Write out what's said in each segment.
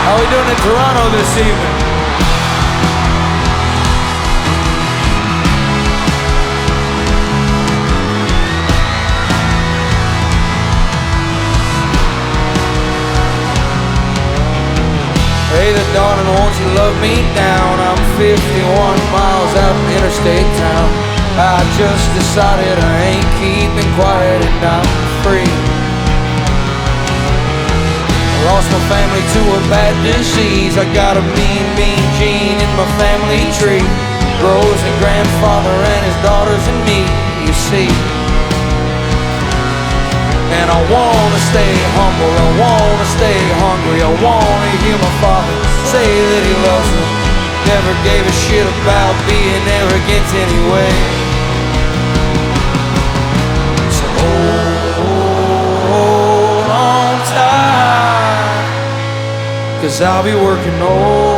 How we doing in Toronto this evening? Hey there, darling, won't you love me down? I'm 51 miles out in interstate town. I just decided I ain't keeping quiet and I'm free. I lost my family to a bad disease. I got a mean gene in my family tree. Grows a grandfather and his daughters and me, you see. And I wanna stay humble, I wanna stay hungry, I wanna hear my father say that he loves me. Never gave a shit about being arrogant anyway. So hold on tight, 'cause I'll be working overtime.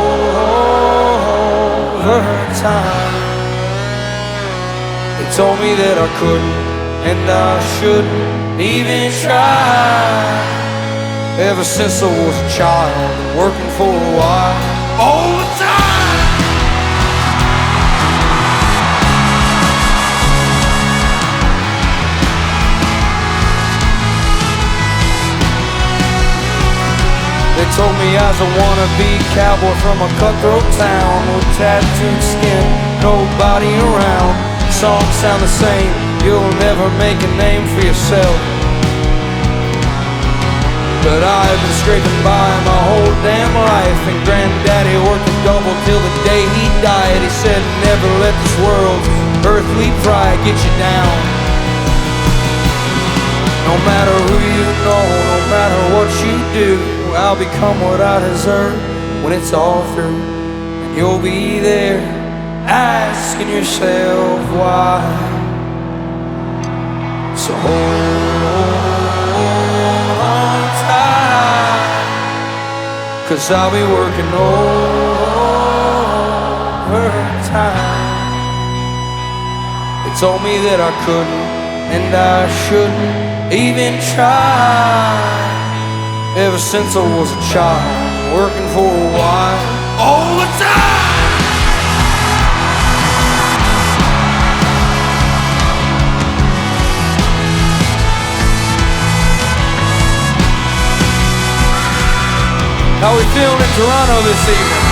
They told me that I couldn't and I shouldn't even try. Ever since I was a child, working for a while, all the time. They told me I was a wannabe cowboy from a cutthroat town with tattooed skin, nobody around. Songs sound the same, you'll never make a name for yourself. But I've been scraping by my whole damn life, and Granddaddy worked a double till the day he died. He said, never let this world's earthly pride get you down. No matter who you know, no matter what you do, I'll become what I deserve when it's all through. And you'll be there asking yourself why. So hold on tight, 'cause I'll be working overtime. They told me that I couldn't and I shouldn't even try. Ever since I was a child, working for a while, all the time. How we feeling in Toronto this evening?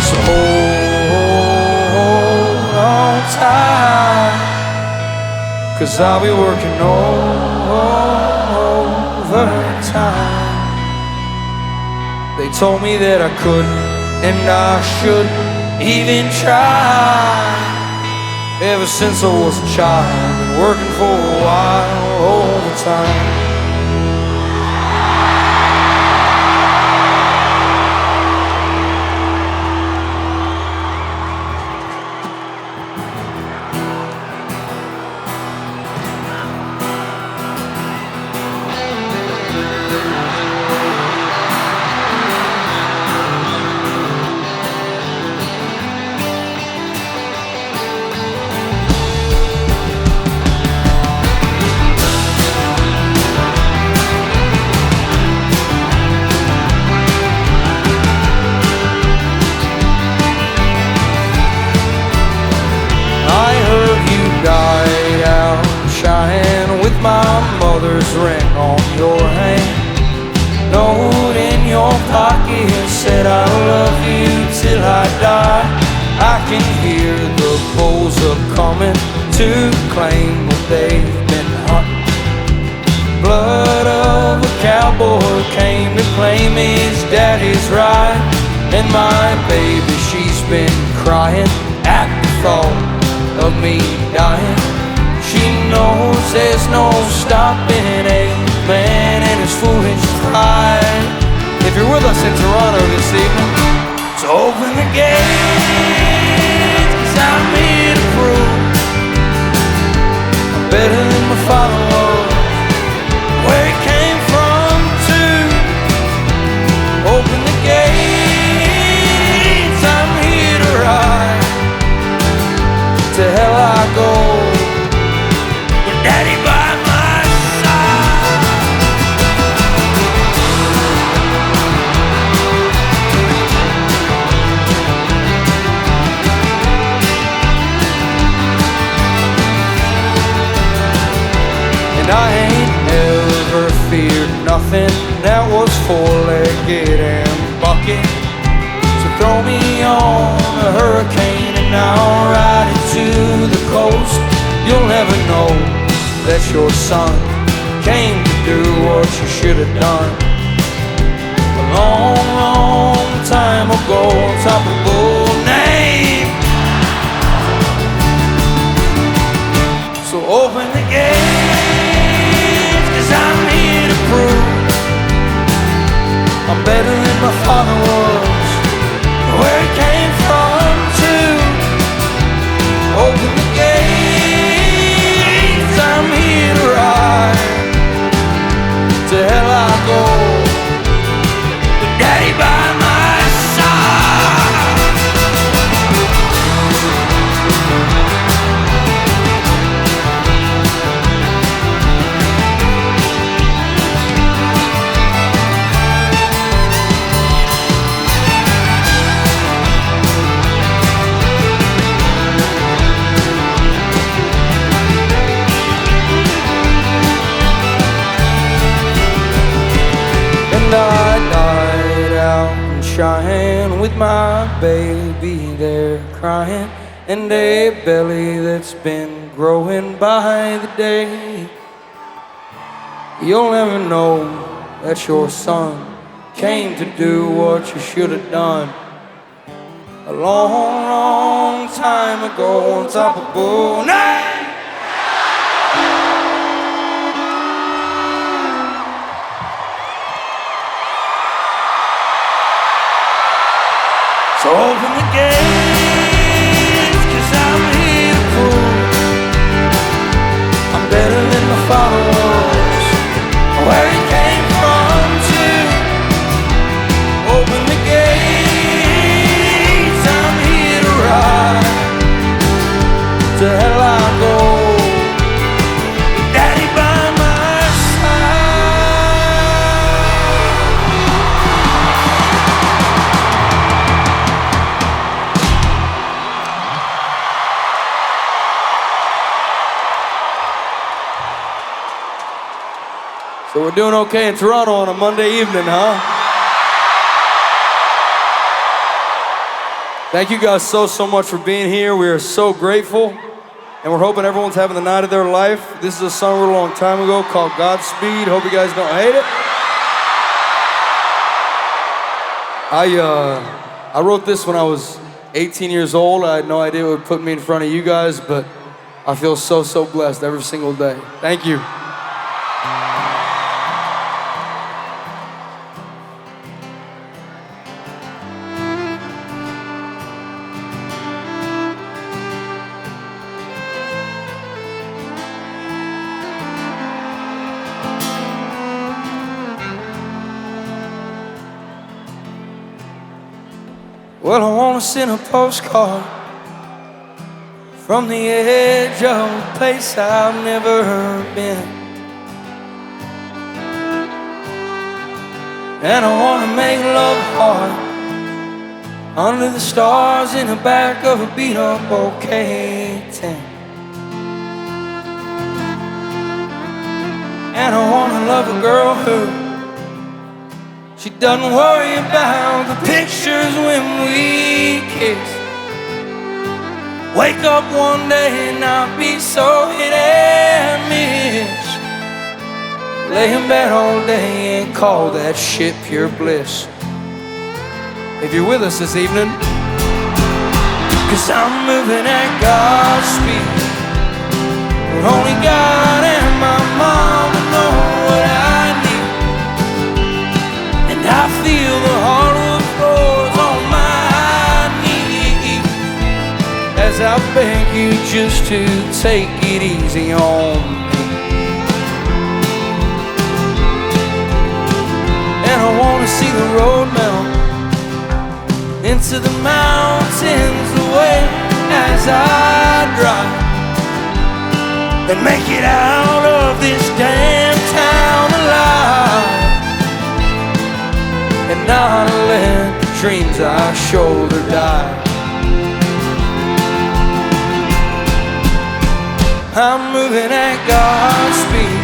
So hold on tight, 'cause I'll be working overtime. They told me that I couldn't and I shouldn't even try. Ever since I was a child, been working for a while, overtime. My mother's ring on your hand, note in your pocket said I love you till I die. I can hear the bulls are coming to claim what they've been hunting. Blood of a cowboy came to claim his daddy's right, and my baby, she's been crying at the thought of me dying. She knows there's no stopping a man and his foolish pride. If you're with us in Toronto this evening, so open the gates, 'cause I'm here to prove Father was, where He came from too. Open the gates, I'm here to ride. To hell I go, with Daddy by my side. And I ain't never feared nothing that was four-legged and bucket. So throw me on a hurricane and I'll ride it to the coast. You'll never know that your son came to do what you should have done a long, long time ago on top of Bull Name. So open the gates, 'cause I'm here to prove I'm better than my father was, where He came from too. Open the gates, I'm here to ride. To hell I go, with Daddy by my side. And I died out in Cheyenne with my baby there crying, and a belly that's been growing by the day. You'll never know that your son came to do what you should have done a long, long time ago on top of Bull Nine. So open the gates, 'cause I'm here to prove I'm better than my father was, where He came from too. Open the gates, I'm here to ride. To hell I go, with Daddy by my So we're doing okay in Toronto on a Monday evening, huh? Thank you guys so much for being here. We are so grateful, and we're hoping everyone's having the night of their life. This is a song we wrote a long time ago called Godspeed. Hope you guys don't hate it. I wrote this when I was 18 years old. I had no idea it would put me in front of you guys, but I feel so blessed every single day. Thank you. Well, I wanna send a postcard from the edge of a place I've never been. And I wanna make love hard under the stars in the back of a beat-up old K-10. And I wanna love a girl who she doesn't worry about the pictures when we kiss. Wake up one day and not be so hit and miss. Lay in bed all day and call that shit pure bliss. If you're with us this evening, 'cause I'm moving at God's speed. But only God and my mama know what I need. And I feel the hardwood floors on my knees as I beg you just to take it easy on me. see the road melt into the mountains away as I drive and make it out of this damn town alive, and not let the dreams I shoulder die. I'm moving at God's speed.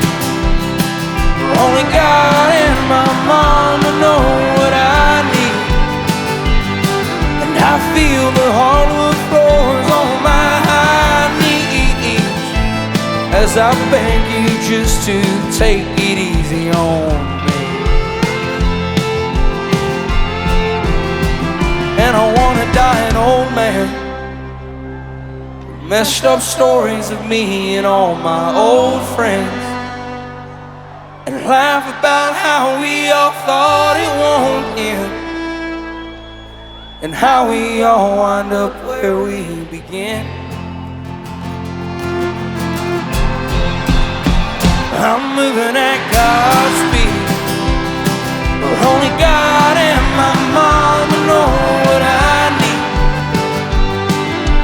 Only God and my mama know what I need, and I feel the hardwood floors on my high knees as I beg you just to take it easy on me. And I wanna die an old man, messed up stories of me and all my old friends, and laugh about how we all thought it won't end, and how we all wind up where we begin. I'm moving at God's speed, but only God and my mama know what I need,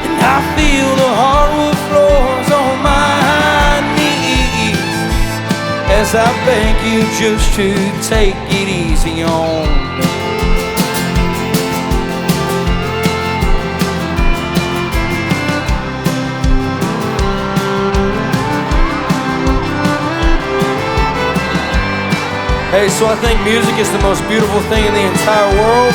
and I feel the hardwood floors on my high knees as I beg you just to take it easy on me. Hey, so I think music is the most beautiful thing in the entire world.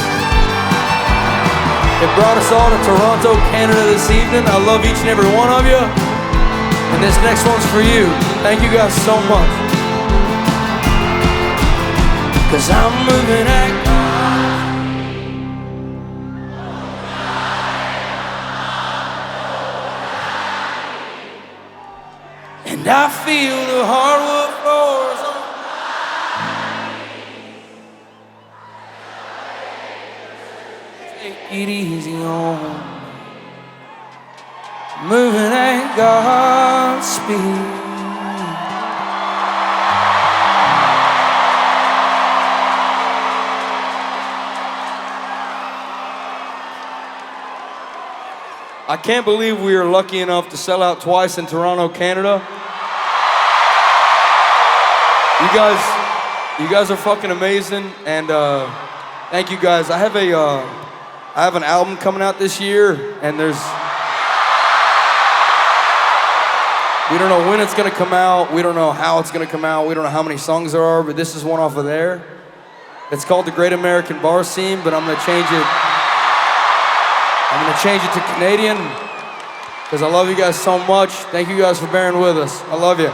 It brought us all to Toronto, Canada this evening. I love each and every one of you. And this next one's for you. Thank you guys so much. 'Cause I'm moving at and I feel the hardwood floors on. Take it easy on me. Moving at God's speed. I can't believe we were lucky enough to sell out twice in Toronto, Canada. You guys are fucking amazing, and thank you guys. I have an album coming out this year, and we don't know when it's gonna come out, we don't know how it's gonna come out, we don't know how many songs there are, but this is one off of there. It's called The Great American Bar Scene, but I'm gonna change it to Canadian, because I love you guys so much. Thank you guys for bearing with us. I love you.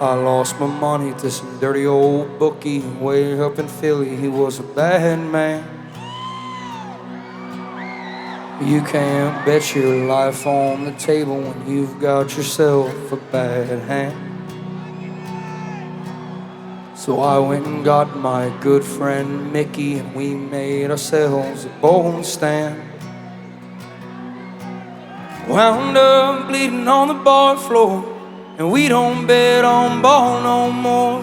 I lost my money to some dirty old bookie way up in Philly. He was a bad man. You can't bet your life on the table when you've got yourself a bad hand. So I went and got my good friend Mickey, and we made ourselves a bone stand. Wound up bleeding on the bar floor, and we don't bet on ball no more.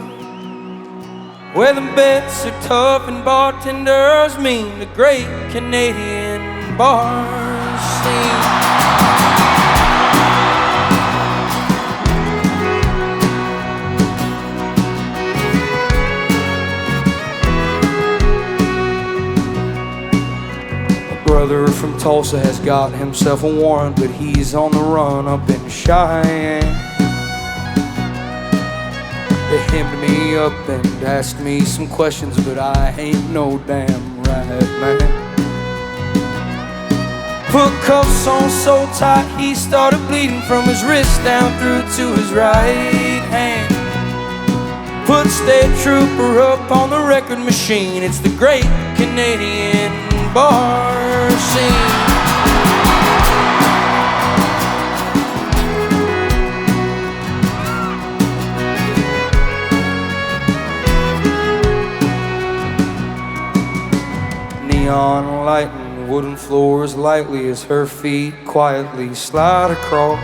Where the bets are tough and bartenders mean, the great Canadian bar scene. A brother from Tulsa has got himself a warrant, but he's on the run up in Cheyenne. They hemmed me up and asked me some questions, but I ain't no damn right man. Put cuffs on so tight he started bleeding from his wrist down through to his right hand. Put State Trooper up on the record machine. It's the great Canadian bar scene. wooden floor as lightly as her feet quietly slide across.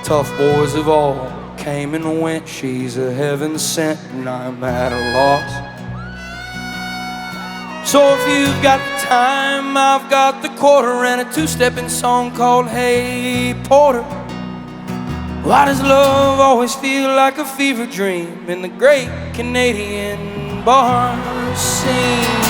Tough boys of all came and went. She's a heaven sent and I'm at a loss. So if you've got the time, I've got the quarter and a two-stepping song called Hey Porter. Why does love always feel like a fever dream in the great Canadian bar scene?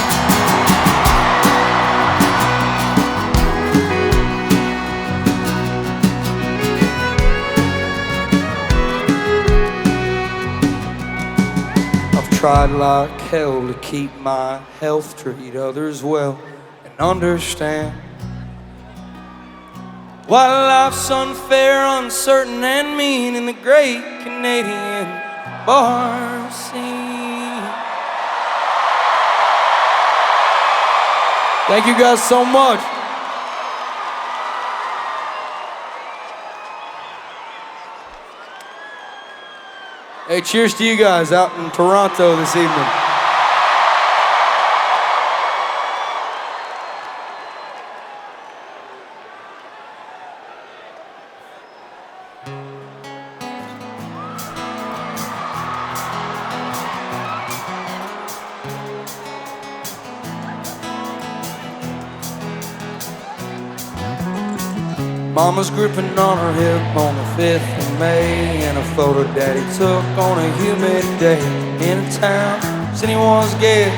I've tried like hell to keep my health, treat others well, and understand why life's unfair, uncertain, and mean in the great Canadian bar scene. Thank you guys so much. Hey, cheers to you guys out in Toronto this evening. Mama's gripping on her hip on the 5th of May, and a photo Daddy took on a humid day in a town City once guess,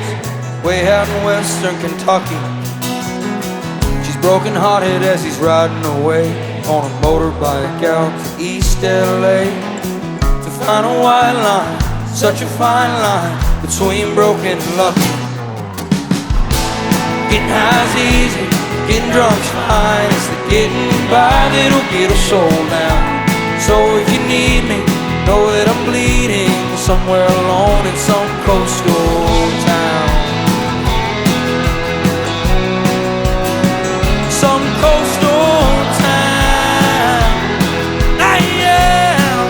way out in western Kentucky. She's broken-hearted as he's riding away on a motorbike out to East LA to find a white line, such a fine line between broken and lucky. Getting high's easy, getting drunk's fine. It's the getting by that'll get us soul down. So if you need me, know that I'm bleeding somewhere alone in some coastal town. Some coastal town. I am.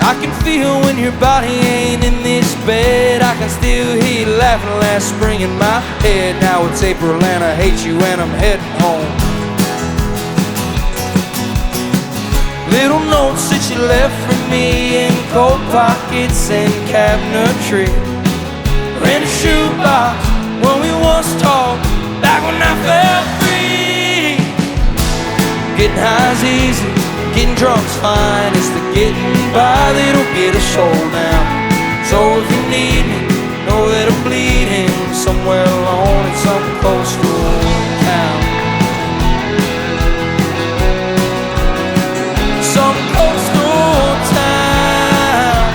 I can feel when your body ain't in this bed. I can still hear you laughing last spring in my head. Now it's April and I hate you and I'm heading home. Little notes that you left for me in coat pockets and cabinetry, or in a shoebox when we once talked, back when I felt free. Getting high's easy, getting drunk's fine. It's the getting by that'll get us soul down. So if you need me, know that I'm bleeding somewhere alone in some coastal town. Some coastal town.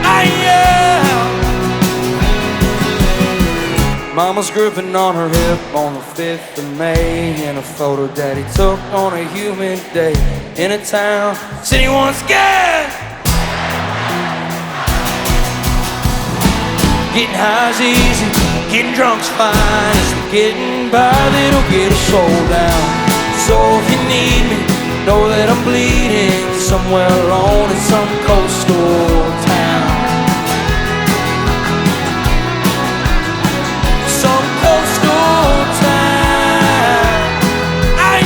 I am. Mama's gripping on her hip on the 5th of May in a photo Daddy took on a humid day in a town City once scared. Getting high's easy, getting drunk's fine. It's the getting by that'll get us soul down. So if you need me, know that I'm bleeding somewhere alone in some coastal town. Some coastal town. I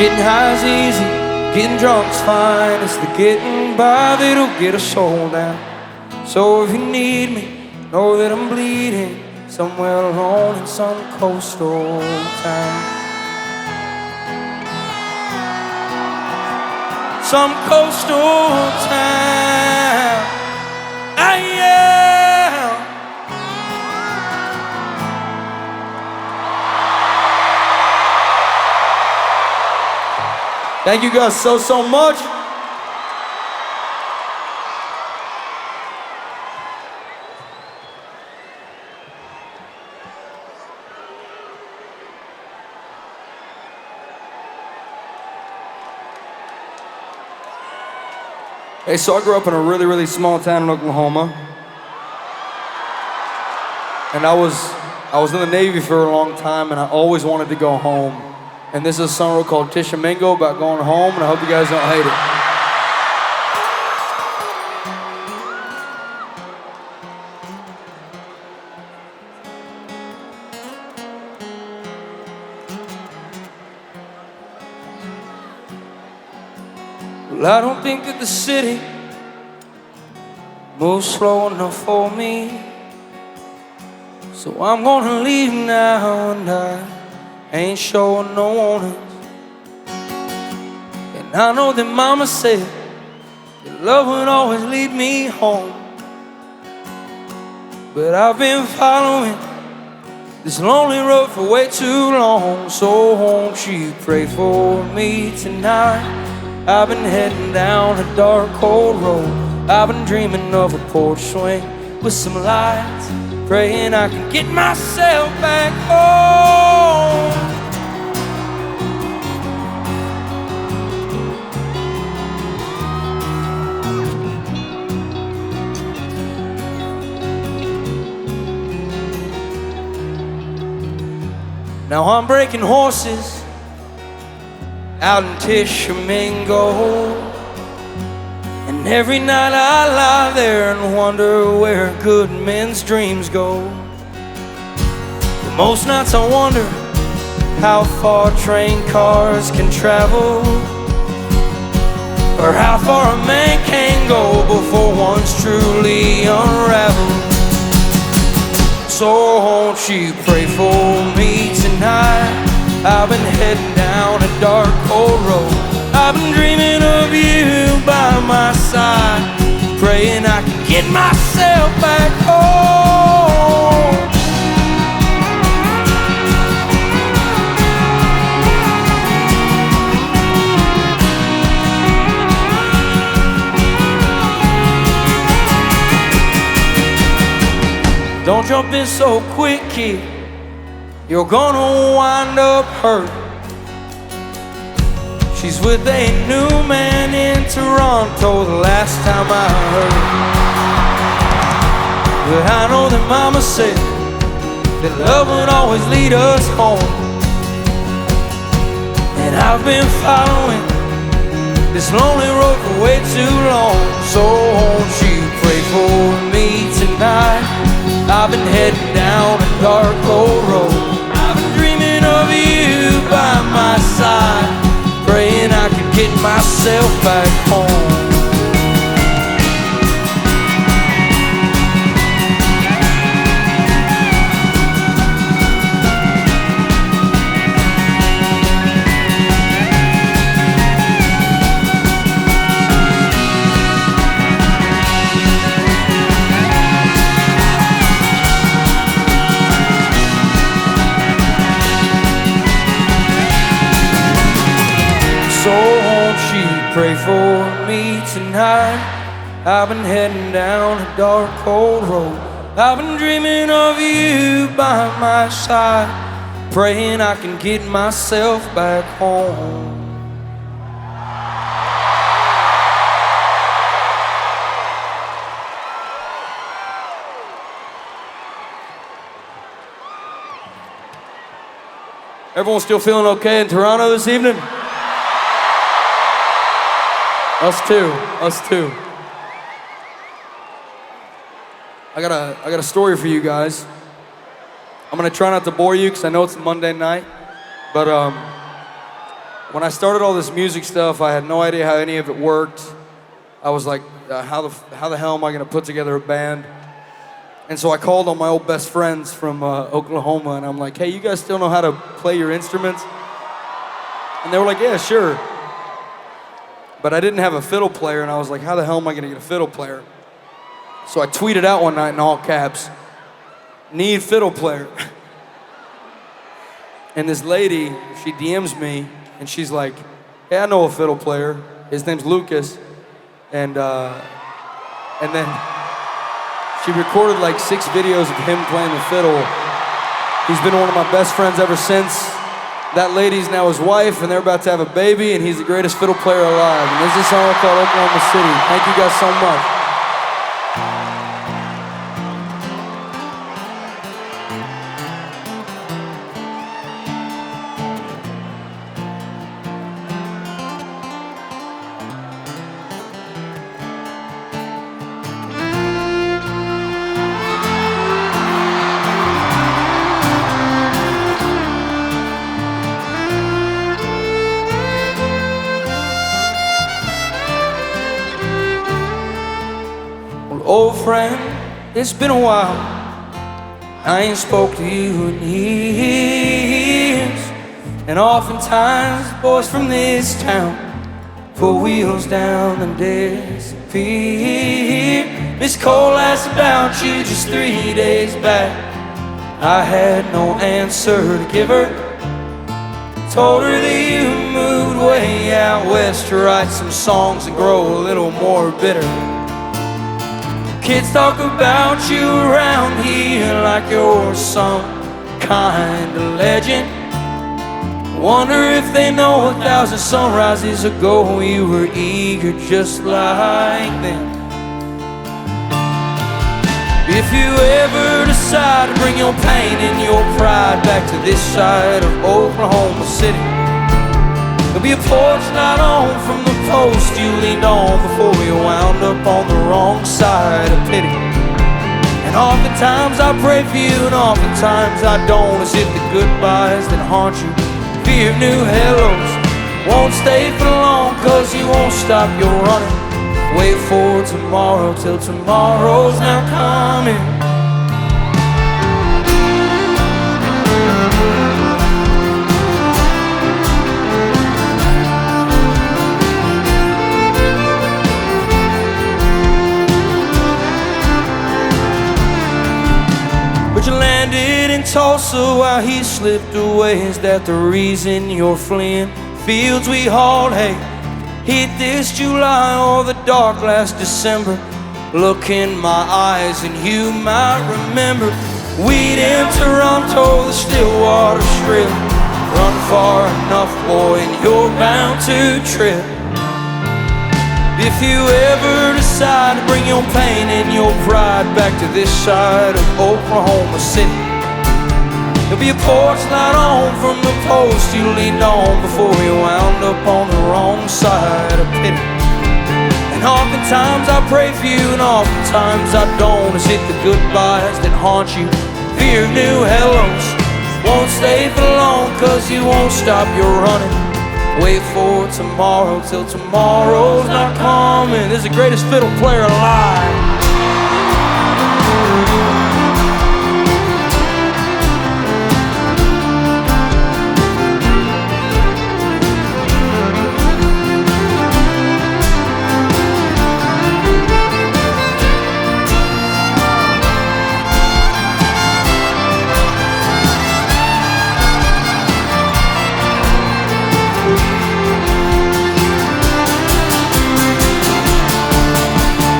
Getting high's easy, getting drunk's fine. It's the getting by that'll get us soul down. So if you need me, know that I'm bleeding somewhere alone in some coastal town. some coastal town. I am. Thank you guys so much. Hey, so I grew up in a really small town in Oklahoma. And I was in the Navy for a long time, and I always wanted to go home. And this is a song called Tishomingo about going home, and I hope you guys don't hate it. Well, I don't think that the city moves slow enough for me, so I'm gonna leave now, and I ain't showing no warnings. And I know that mama said that love would always lead me home, but I've been following this lonely road for way too long. So won't you pray for me tonight? I've been heading down a dark, cold road. I've been dreaming of a porch swing with some lights, praying I can get myself back home. Now I'm breaking horses out in Tishomingo, and every night I lie there and wonder where good men's dreams go. But most nights I wonder how far train cars can travel, or how far a man can go before one's truly unraveled. So won't you pray for me tonight? I've been heading down a dark, cold road. I've been dreaming of you by my side, praying I can get myself back home. Don't jump in so quick, kid. You're gonna wind up hurt. She's with a new man in Toronto, the last time I heard. But I know that mama said that love would always lead us home. And I've been following this lonely road for way too long. So won't you pray for me tonight? I've been heading down a dark, cold road. I've been dreaming of you by my side, praying I could get myself back home. Pray for me tonight. I've been heading down a dark, cold road. I've been dreaming of you by my side, praying I can get myself back home. Everyone still feeling okay in Toronto this evening? Us too. I got a story for you guys. I'm gonna try not to bore you because I know it's a Monday night, but when I started all this music stuff, I had no idea how any of it worked. I was like, how the hell am I gonna put together a band? And so I called on my old best friends from Oklahoma, and I'm like, hey, you guys still know how to play your instruments? And they were like, yeah, sure. but I didn't have a fiddle player, and I was like, how the hell am I gonna get a fiddle player? So I tweeted out one night in all caps, need fiddle player. And this lady, she DMs me, and she's like, hey, I know a fiddle player. His name's Lucas. And then she recorded like 6 videos of him playing the fiddle. He's been one of my best friends ever since. That lady's now his wife, and they're about to have a baby, and he's the greatest fiddle player alive. And this is a song called Oklahoma City. Thank you guys so much. Old friend, it's been a while. I ain't spoke to you in years. And oftentimes, boys from this town put wheels down and disappear. Miss Cole asked about you just 3 days back. I had no answer to give her. Told her that you moved way out west to write some songs and grow a little more bitter. Kids talk about you around here like you're some kind of legend. Wonder if they know 1,000 sunrises ago you were eager just like them. If you ever decide to bring your pain and your pride back to this side of Oklahoma City, there'll be a porch light on from the post you leaned on before you wound up on the wrong side of pity. And oftentimes I pray for you, and oftentimes I don't, as if the goodbyes that haunt you, fear of new hellos, won't stay for long, cause you won't stop your running. Wait for tomorrow till tomorrow's not coming. But you landed in Tulsa while he slipped away. Is that the reason you're fleeing? Fields we hauled hay, hit this July or the dark last December. Look in my eyes and you might remember. We'd in Toronto, the Stillwater Strip. Run far enough, boy, and you're bound to trip. If you ever decide to bring your pain and your pride back to this side of Oklahoma City, there'll be a porch light on from the post you leaned on before you wound up on the wrong side of pity. And oftentimes I pray for you, and oftentimes I don't, as if the goodbyes that haunt you, fear of new hellos, won't stay for long, cause you won't stop your running. Wait for tomorrow till tomorrow's not coming. This is the greatest fiddle player alive.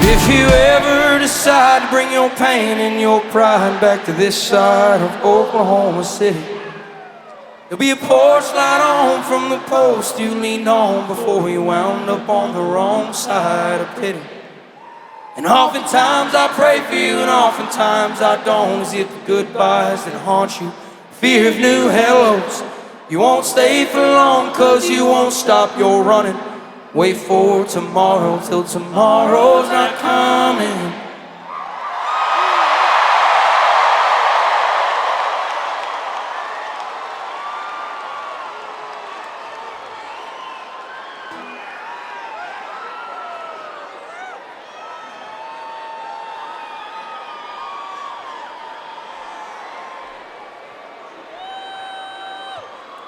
If you ever decide to bring your pain and your pride back to this side of Oklahoma City, there'll be a porch light on from the post you leaned on before you wound up on the wrong side of pity. And oftentimes I pray for you, and oftentimes I don't, as if the goodbyes that haunt you, fear of new hellos, you won't stay for long, cause you won't stop your running. Wait for tomorrow till tomorrow's not coming.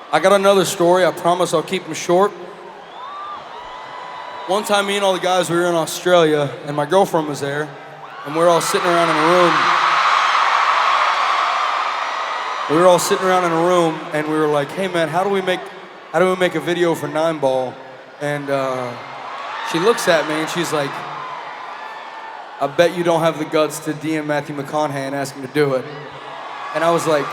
I got another story. I promise I'll keep them short. One time, me and all the guys, we were in Australia, and my girlfriend was there, and we were all sitting around in a room. We were all sitting around in a room, and we were like, "Hey man, how do we make a video for 9 Ball?" And she looks at me and she's like, "I bet you don't have the guts to DM Matthew McConaughey and ask him to do it." And I was like,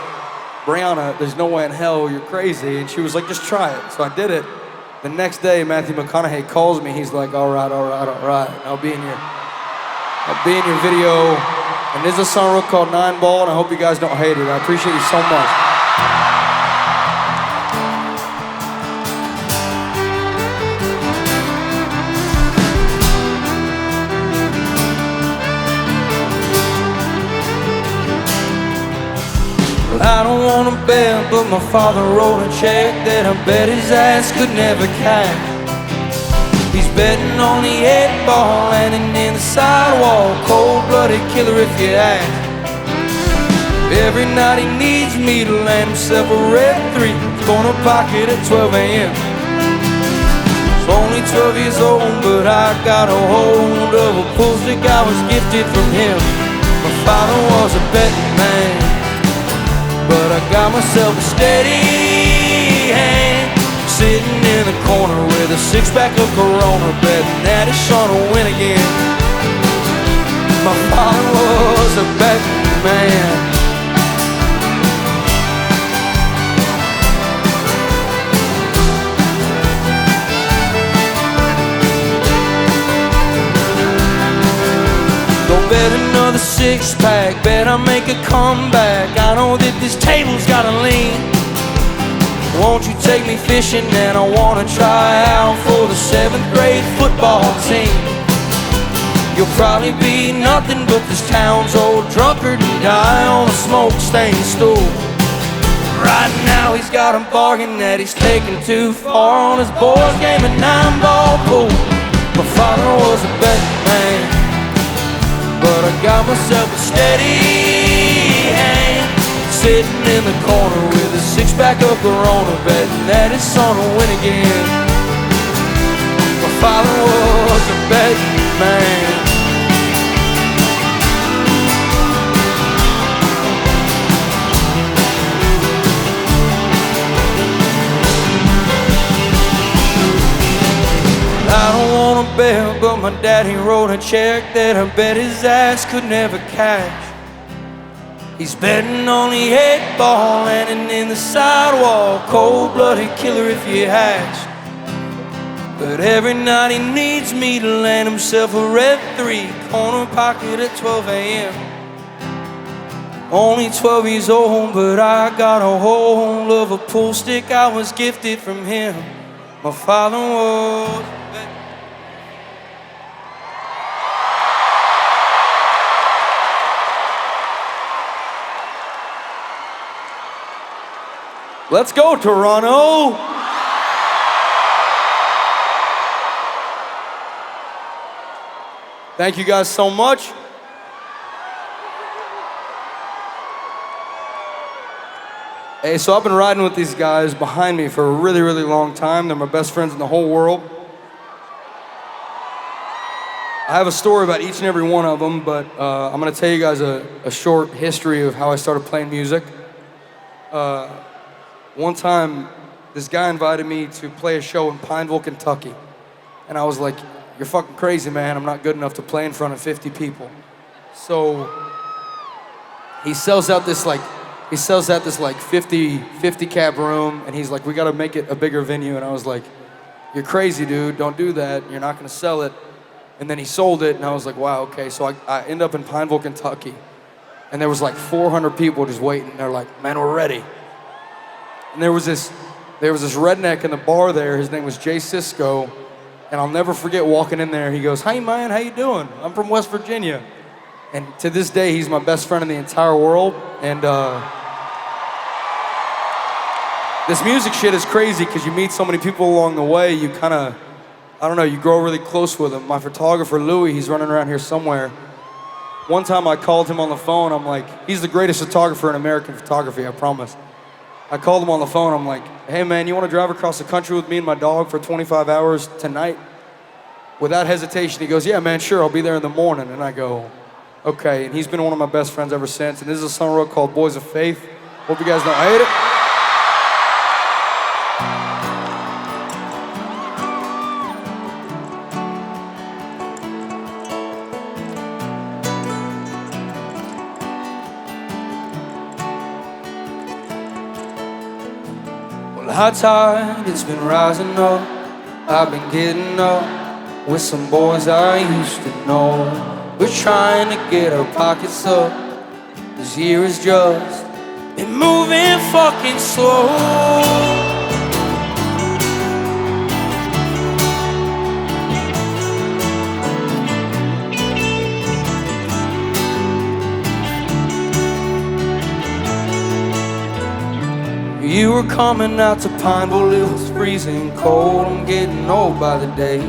"Brianna, there's no way in hell, you're crazy." And she was like, "Just try it." So I did it. The next day, Matthew McConaughey calls me. He's like, all right, I'll be in your video. And there's a song real called 9 Ball, and I hope you guys don't hate it. I appreciate you so much. I don't wanna bet, but my father wrote a check that I bet his ass could never cash. He's betting on the 8 ball, landing in the sidewalk, cold-blooded killer if you ask. Every night he needs me to land himself a red 3, gonna pocket at 12 a.m. He's only 12 years old, but I got a hold of a pool stick I was gifted from him. My father was a betting man, but I got myself a steady hand, sitting in the corner with a 6-pack of Corona, betting that his son will win again. My father was a betting man. Go bet another 6-pack, bet I'll make a comeback. I know that this table's gotta lean. Won't you take me fishing, and I wanna try out for the 7th grade football team. You'll probably be nothing but this town's old drunkard and die on a smoke-stained stool. Right now he's got a bargain that he's taking too far on his boys' game of 9-ball pool. My father was a betting man, but I got myself a steady hand, sitting in the corner with a 6-pack of Corona, betting that his son will win again. My father was a betting man. I don't wanna bet, but my daddy wrote a check that I bet his ass could never cash. He's betting on the 8 ball, landing in the sidewalk, cold-blooded killer if you ask. But every night he needs me to land himself a red 3, corner pocket at 12 a.m. Only 12 years old, but I got a hold of a pool stick I was gifted from him. My father was. Let's go, Toronto! Thank you guys so much. Hey, so I've been riding with these guys behind me for a really, really long time. They're my best friends in the whole world. I have a story about each and every one of them, but I'm gonna tell you guys a short history of how I started playing music. One time, this guy invited me to play a show in Pineville, Kentucky. And I was like, "You're fucking crazy, man. I'm not good enough to play in front of 50 people." So he sells out this 50 cap room, and he's like, "We gotta make it a bigger venue." And I was like, "You're crazy, dude. Don't do that. You're not gonna sell it." And then he sold it, and I was like, wow, okay. So I end up in Pineville, Kentucky, and there was like 400 people just waiting. They're like, "Man, we're ready." And there was this redneck in the bar there. His name was Jay Sisko, and I'll never forget walking in there. He goes, "Hey man, how you doing? I'm from West Virginia." And to this day, he's my best friend in the entire world. And this music shit is crazy because you meet so many people along the way. You kind of, I don't know, you grow really close with them. My photographer, Louis, he's running around here somewhere. One time I called him on the phone. I'm like, he's the greatest photographer in American photography, I promise. I called him on the phone. I'm like, "Hey man, you want to drive across the country with me and my dog for 25 hours tonight?" without hesitation, he goes, yeah, man, sure, I'll be there in the morning. And I go, okay. And he's been one of my best friends ever since. And this is a song I wrote called Boys of Faith. Hope you guys don't hate it. Well, high tide, it's been rising up. I've been getting up with some boys I used to know. We're trying to get our pockets up. This year is just been moving fucking slow. You were coming out to Pineville, it was freezing cold. I'm getting old by the day.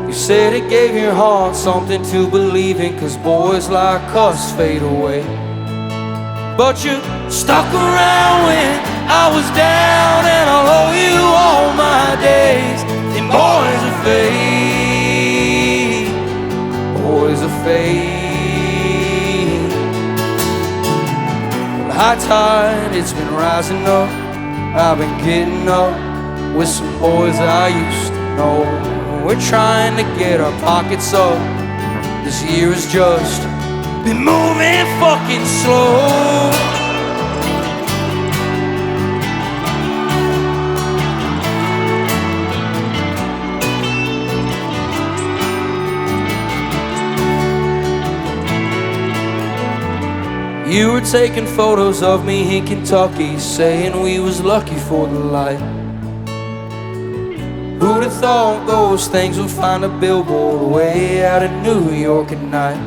You said it gave your heart something to believe in, 'cause boys like us fade away. But you stuck around when I was down, and I'll owe you all my days. Them boys of faith, boys of faith. High tide, it's been rising up. I've been getting up with some boys I used to know. We're trying to get our pockets up. This year has just been moving fucking slow. You were taking photos of me in Kentucky, saying we was lucky for the light. Who'd have thought those things would find a billboard way out of New York at night?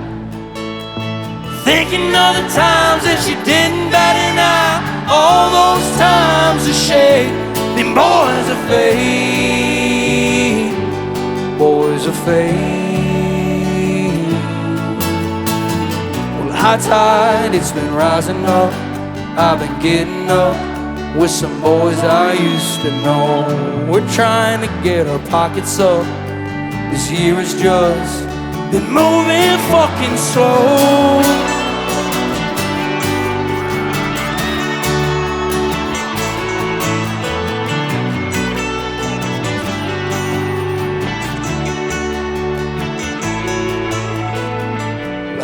Thinking of the times that you didn't bat an eye, all those times of shade. Them boys of faith, boys of faith. High tide, it's been rising up. I've been getting up with some boys I used to know. We're trying to get our pockets up. This year has just been moving fucking slow.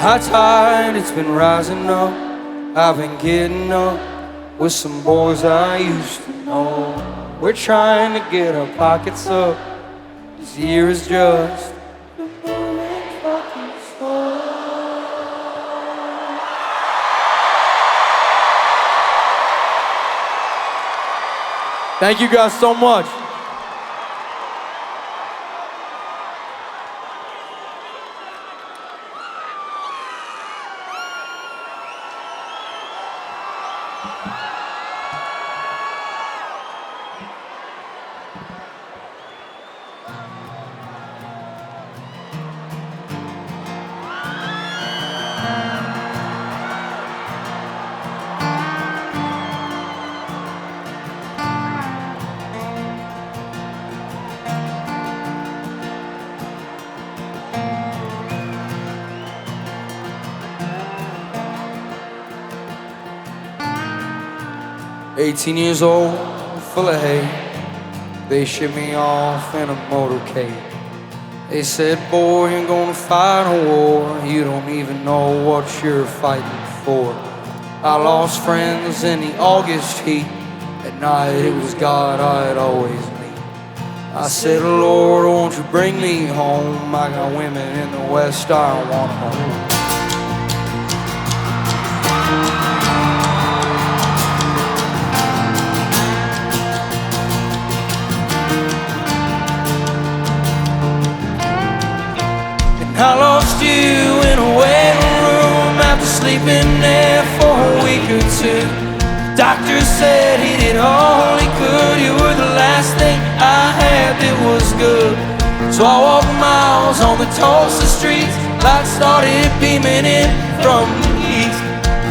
High tide, it's been rising up. I've been getting up with some boys I used to know. We're trying to get our pockets up. This year is just fucking slow. Thank you guys so much. "18 years old, full of hate. They shipped me off in a motorcade. They said, boy, you're gonna fight a war. You don't even know what you're fighting for." I lost friends in the August heat. At night it was God I'd always meet. I said, Lord, won't you bring me home? I got women in the West I want home. I lost you in a waiting room after sleeping there for a week or two. Doctor said he did all he could. You were the last thing I had that was good. So I walked miles on the Tulsa streets. Lights started beaming in from the east.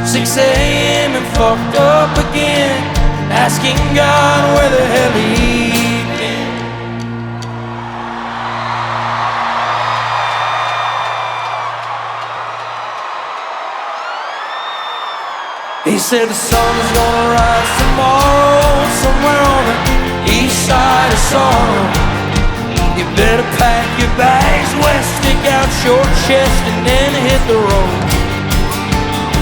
6 a.m. and fucked up again, asking God where the hell he'd been. He said the sun's gonna rise tomorrow somewhere on the east side of sorrow. You better pack your bags west, stick out your chest, and then hit the road.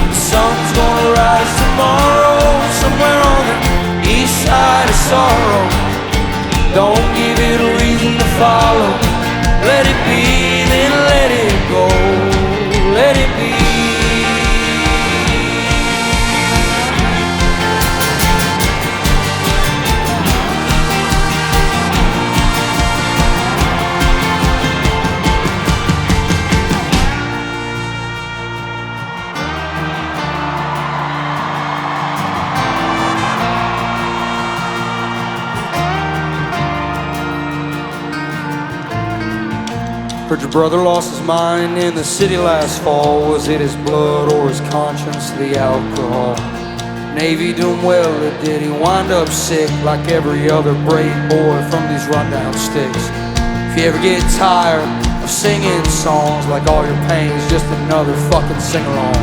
The sun's gonna rise tomorrow somewhere on the east side of sorrow. Don't give it a reason to follow. Let it be, then let it go. Let it be. Heard your brother lost his mind in the city last fall. Was it his blood or his conscience, the alcohol? Navy doing well, or did he wind up sick like every other brave boy from these rundown sticks? If you ever get tired of singing songs like all your pain is just another fucking sing-along,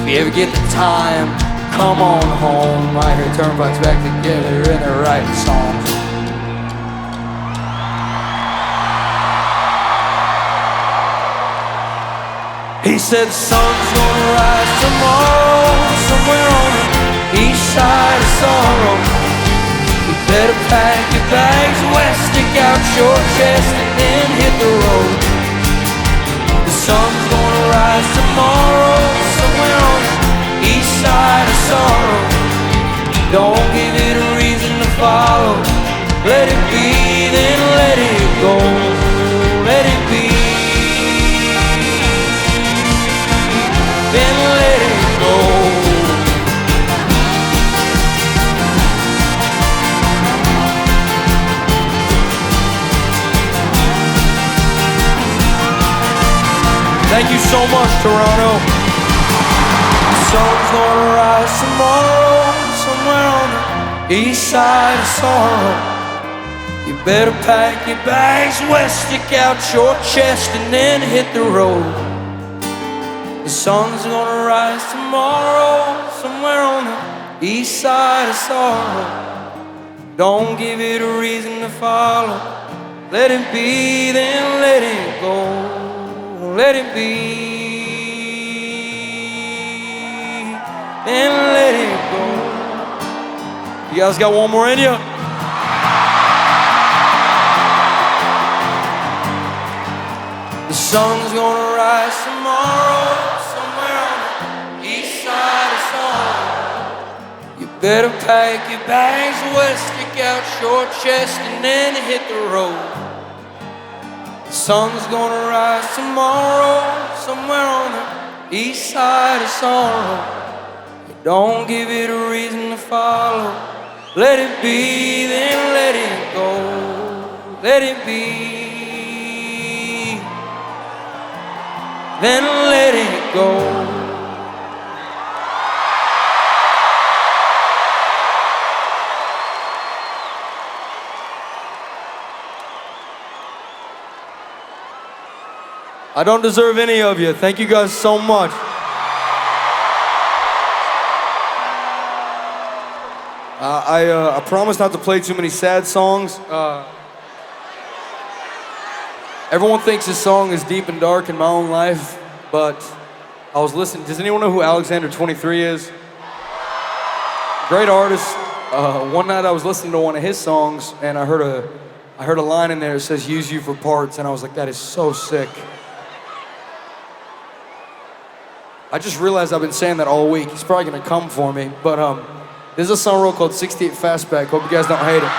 if you ever get the time, come on home. I hear Turnpike's back together and they're writing songs. He said the sun's gonna rise tomorrow somewhere on the east side of sorrow. You better pack your bags west, stick out your chest, and then hit the road. The sun's gonna rise tomorrow somewhere on the east side of sorrow. Don't give it a reason to follow. Let it be, then let it go. Let it be. Then let it go. Thank you so much, Toronto. The sun's gonna rise tomorrow somewhere on the east side of sorrow. You better pack your bags west, stick out your chest, and then hit the road. The sun's gonna rise tomorrow somewhere on the east side of sorrow. Don't give it a reason to follow. Let it be, then let it go. Let it be, then let it go. You guys got one more in you? The sun's gonna rise tomorrow somewhere on the east side of sorrow. You better pack your bags west, stick out your chest, and then hit the road. The sun's gonna rise tomorrow somewhere on the east side of sorrow. Don't give it a reason to follow. Let it be, then let it go. Let it be, then let it go. I don't deserve any of you. Thank you guys so much. I promise not to play too many sad songs. Everyone thinks this song is deep and dark in my own life, but I was listening. Does anyone know who Alexander 23 is? Great artist. One night I was listening to one of his songs, and I heard a line in there that says "use you for parts," and I was like, that is so sick. I just realized I've been saying that all week. He's probably gonna come for me, but this is a song real called 68 Fastback. Hope you guys don't hate it.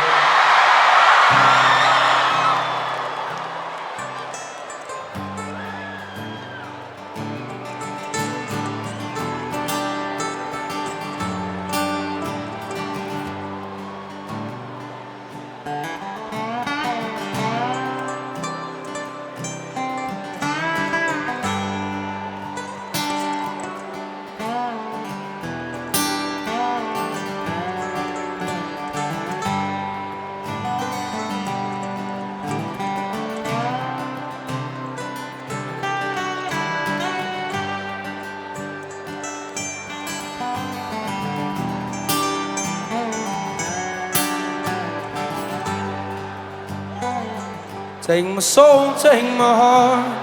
Take my soul, take my heart.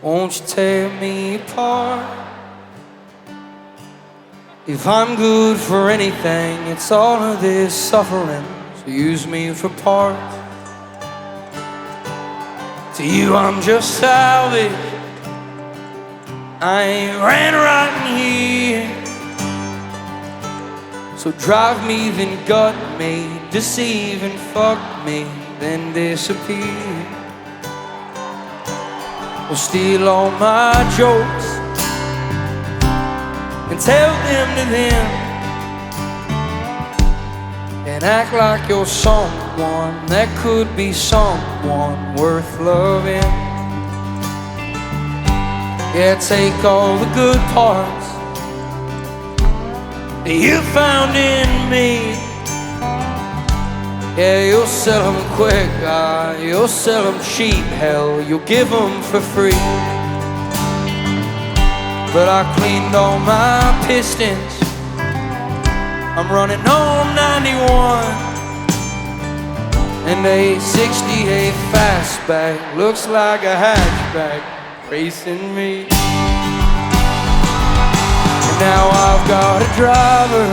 Won't you tear me apart? If I'm good for anything, it's all of this suffering. So use me for parts. To you I'm just salvage. I ain't ran right in here. So drive me, then gut me, deceive and fuck me, then disappear. Or steal all my jokes and tell them to them, and act like you're someone that could be someone worth loving. Yeah, take all the good parts that you found in me. Yeah, you'll sell them quick, you'll sell them cheap. Hell, you'll give them for free. But I cleaned all my pistons, I'm running on 91, and a 68 fastback looks like a hatchback racing me. And now I've got a driver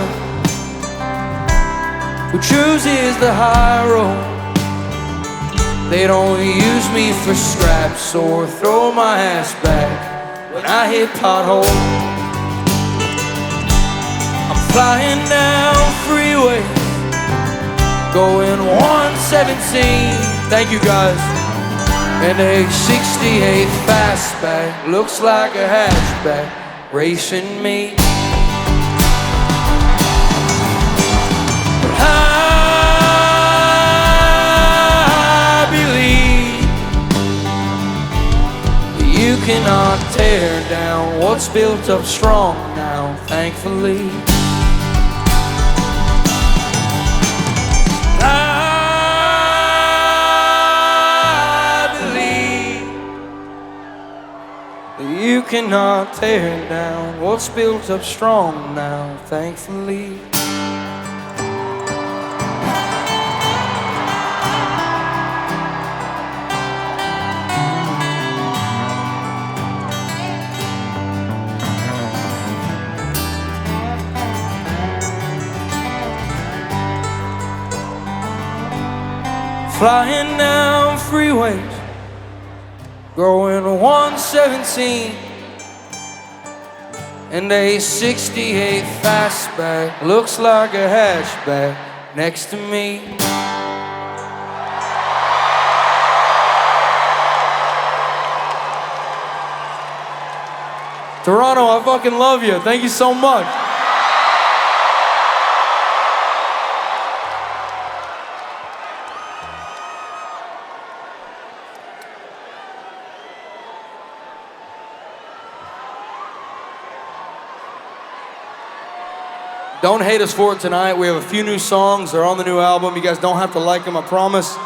who chooses the high road. They don't use me for scraps or throw my ass back when I hit potholes. I'm flying down freeway, going 117. Thank you guys. And a 68 fastback looks like a hatchback racing me. I believe you cannot tear down what's built up strong now, thankfully. I believe you cannot tear down what's built up strong now, thankfully. Flying down freeways, going 117, and a 68 fastback looks like a hatchback next to me. Toronto, I fucking love you. Thank you so much. Don't hate us for it tonight. We have a few new songs. They're on the new album. You guys don't have to like them, I promise.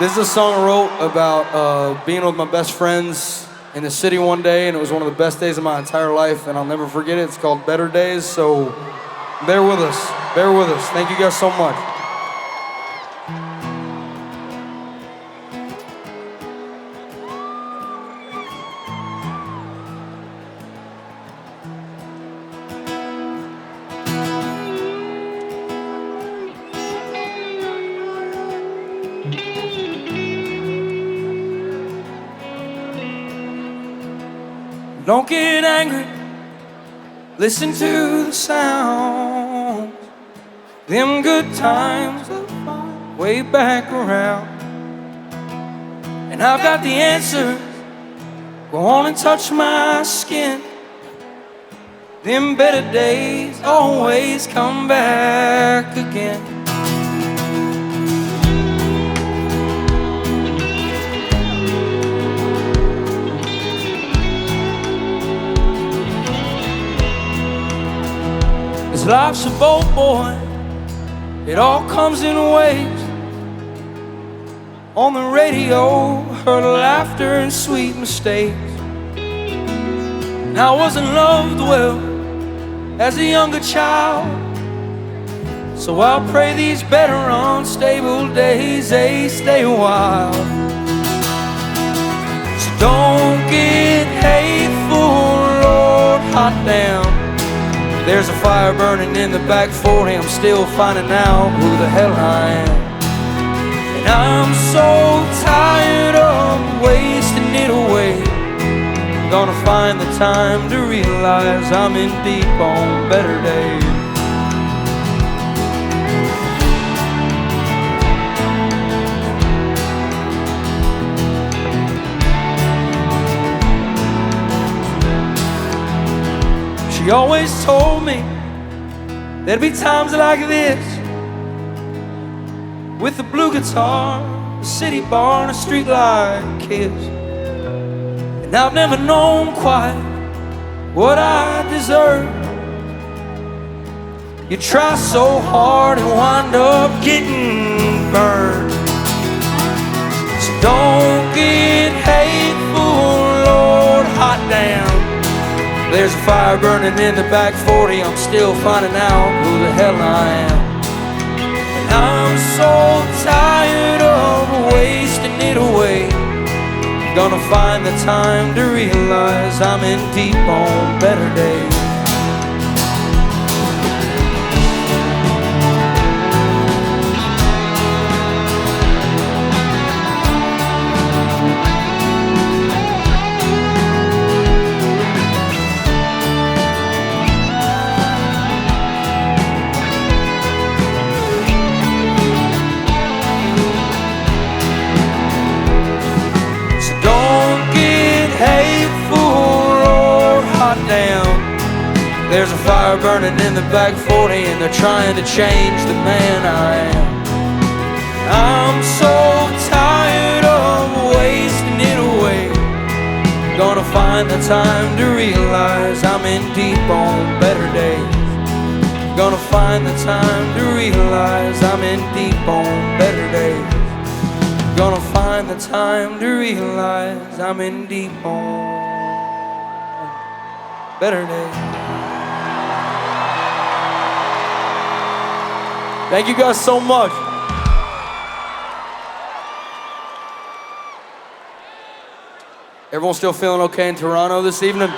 This is a song I wrote about being with my best friends in the city one day, and it was one of the best days of my entire life, and I'll never forget it. It's called Better Days, so bear with us. Bear with us. Thank you guys so much. Don't get angry, listen to the sound. Them good times will find way back around. And I've got the answer, go on and touch my skin. Them better days always come back again. Life's a boat, boy, it all comes in waves. On the radio, heard laughter and sweet mistakes. And I wasn't loved well as a younger child, So I'll pray these better unstable days, they stay a while. So don't get hateful, Lord, hot damn. There's a fire burning in the back 40. I'm still finding out who the hell I am. And I'm so tired of wasting it away. Gonna find the time to realize I'm in deep on better days. She always told me there'd be times like this, with a blue guitar, a city bar, and a streetlight kiss. And I've never known quite what I deserve. You try so hard and wind up getting burned. So don't get hateful, Lord, hot damn. There's a fire burning in the back 40. I'm still finding out who the hell I am. And I'm so tired of wasting it away. Gonna find the time to realize I'm in deep on better days. There's a fire burning in the back 40, and they're trying to change the man I am. I'm so tired of wasting it away. Gonna find the time to realize I'm in deep on better days. Gonna find the time to realize I'm in deep on better days. Gonna find the time to realize I'm in deep on better days. Thank you guys so much. Everyone still feeling okay in Toronto this evening?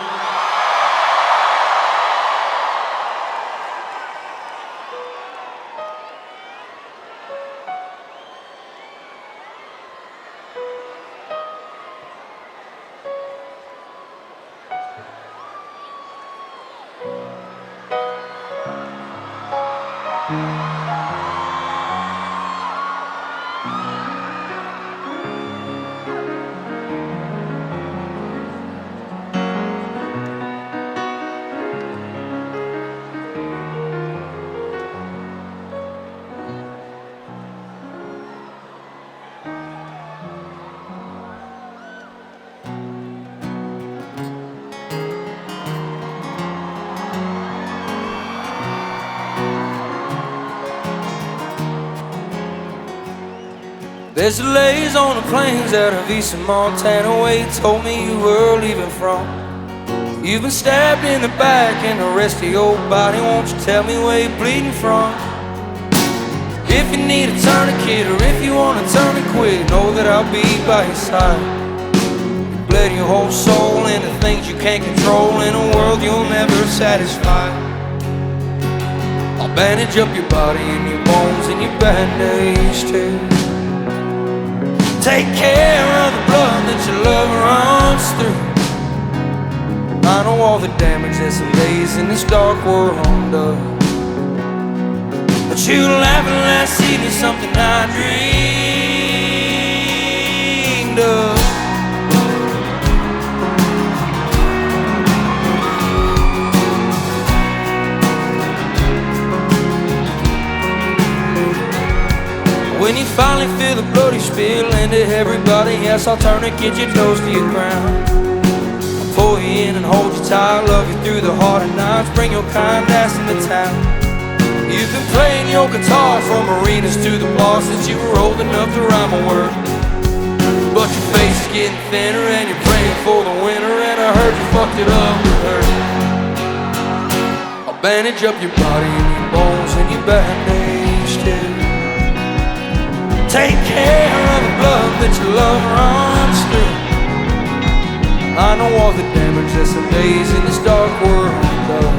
There's delays on the plains out of eastern Montana where you told me you were leaving from. You've been stabbed in the back and the rest of your body. Won't you tell me where you're bleeding from? If you need a tourniquet or if you want to turn and quit, know that I'll be by your side. You bled your whole soul into things you can't control in a world you'll never satisfy. I'll bandage up your body and your bones and your band-aids too. Take care of the blood that your love runs through. I know all the damage that some days in this dark world does. But you laughing last evening, something I dreamed of. When you finally feel the bloody spill into everybody else, I'll turn and get you close to your ground. I'll pull you in and hold you tight, love you through the harder nights, bring your kind ass into town. You've been playing your guitar from arenas to the bars since you were old enough to rhyme a word. But your face is getting thinner and you're praying for the winter, and I heard you fucked it up with her. I'll bandage up your body and your bones and your band-aids. wasted. Take care of the blood that your love runs through. I know all the damage that some days in this dark world does.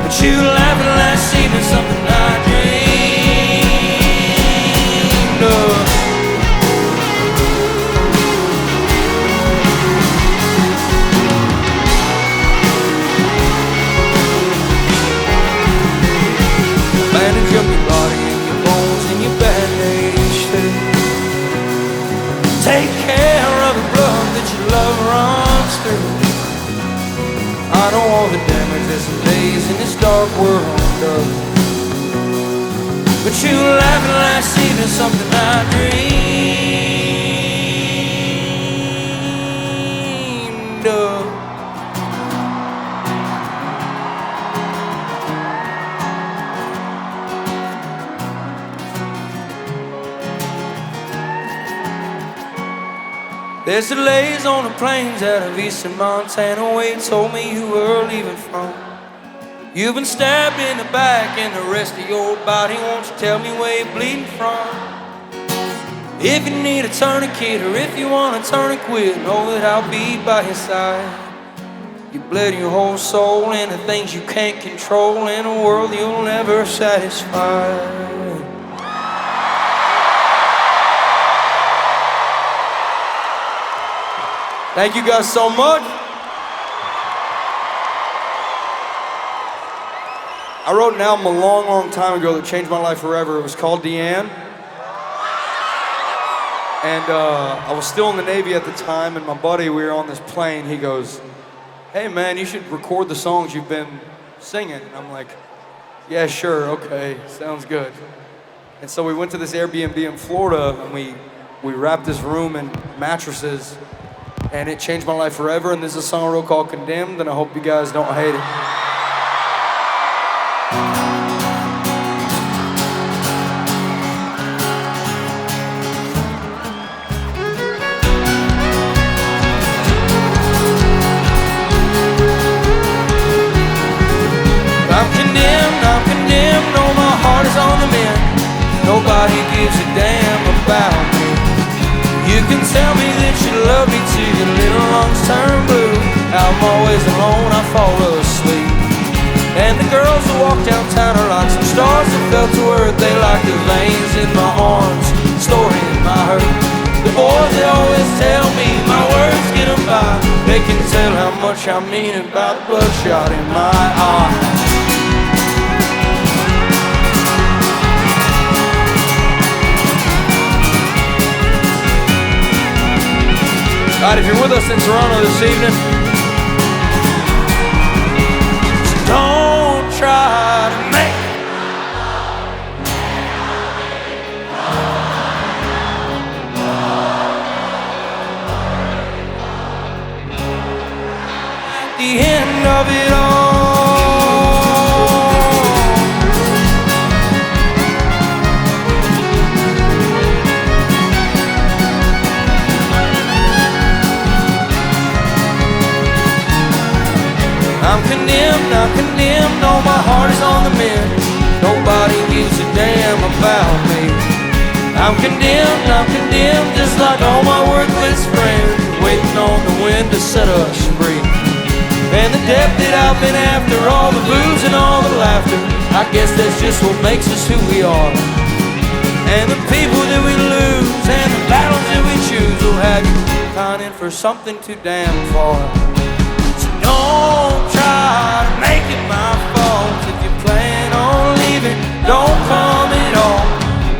But you laughed last evening, something I dreamed of. Bandage up your body and your bones and your bandage too. Take care of the blood that your love runs through. I know all the damage that some days in this dark world does. But you laughing last evening, something I dreamed of. There's delays on the plains out of eastern Montana where you told me you were leaving from. You've been stabbed in the back and the rest of your body. Won't you tell me where you're bleeding from? If you need a tourniquet or if you want to turn and quit, know that I'll be by your side. You bled your whole soul into things you can't control in a world you'll never satisfy. Thank you guys so much. I wrote an album a long, long time ago that changed my life forever. It was called Deanne. And I was still in the Navy at the time, and my buddy, we were on this plane, he goes, "Hey man, you should record the songs you've been singing." And I'm like, "Yeah, sure, okay, sounds good." And so we went to this Airbnb in Florida, and we wrapped this room in mattresses. And it changed my life forever, and this is a song I wrote called Condemned, and I hope you guys don't hate it. I'm condemned, no, my heart is on the mend. Nobody gives a damn about me. You can tell me that you love me till your little lungs turn blue. I'm always alone, I fall asleep. And the girls who walk downtown are like some stars that fell to earth. They like the veins in my arms, story in my hurt. The boys, they always tell me my words get them by. They can tell how much I mean about the bloodshot in my eye. Alright, if you're with us in Toronto this evening, don't try to make at the end of it all. I'm condemned, no, my heart is on the mend. Nobody gives a damn about me. I'm condemned, just like all my worthless friends, waiting on the wind to set us free. And the depth that I've been after, all the booze and all the laughter, I guess that's just what makes us who we are. And the people that we lose and the battles that we choose will have you pining for something too damn far. Don't try to make it my fault. If you plan on leaving, don't come at all.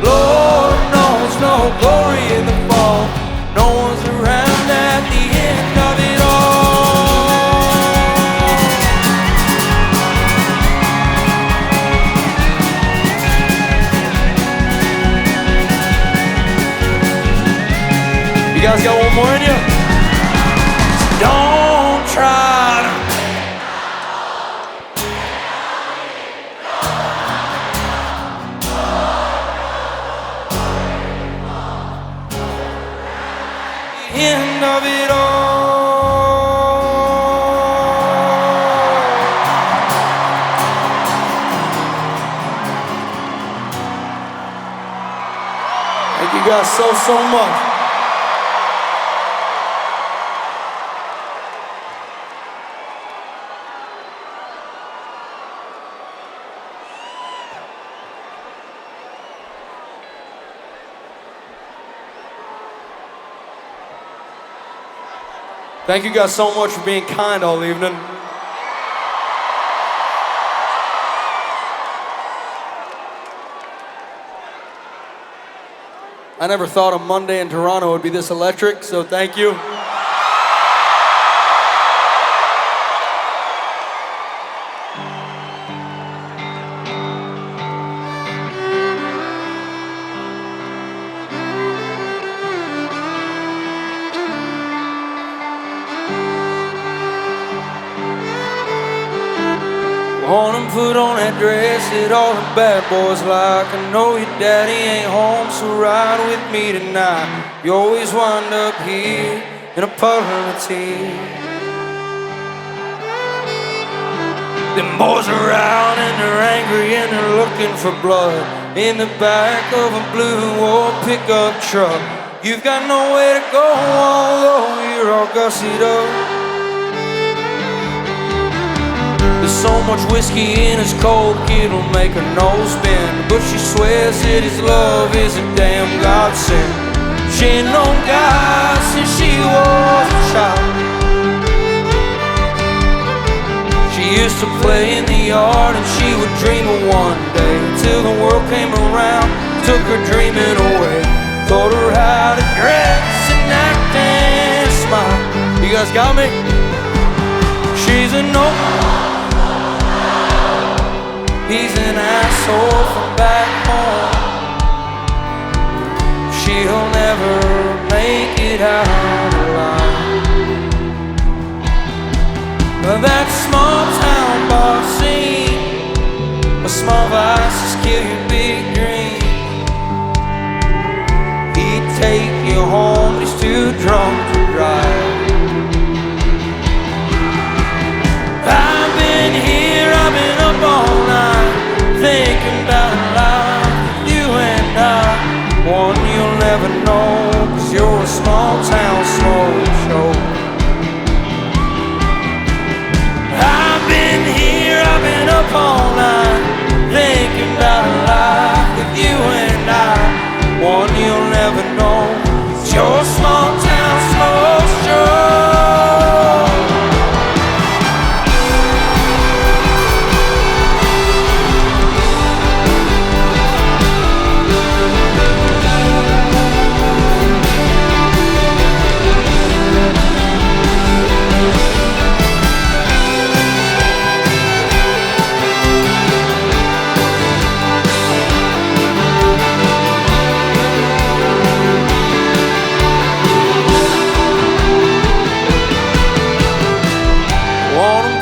Lord knows no glory in the fall. No one's around at the end of it all. You guys got one more in you? Don't try to end of it all. you guys so much. Thank you guys so much for being kind all evening. I never thought a Monday in Toronto would be this electric, so thank you. Wanna put on that dress that all the bad boys like. I know your daddy ain't home, so ride with me tonight. You always wind up here in a puddle of tears. Them boys are out and they're angry and they're looking for blood in the back of a blue old pickup truck. You've got nowhere to go, although you're all gussied up. There's so much whiskey in his cold, it'll make her nose bend. But she swears that his love is a damn godsend. She ain't known God since she was a child. She used to play in the yard and she would dream of one day, till the world came around, took her dreaming away. Taught her how to dress and act and smile. You guys got me? She's a no. He's an asshole from back home. She'll never make it out alive. But that small town bar scene, a small vices kill your big dreams. He'd take you home, he's too drunk to drive. I've been here, I've been up all night, thinking about life, you and I. One you'll never know, 'cause you're a small town smoke show. I've been here, I've been up all night, thinking about life with you and I. One you'll never know, 'cause you're a small town smoke show.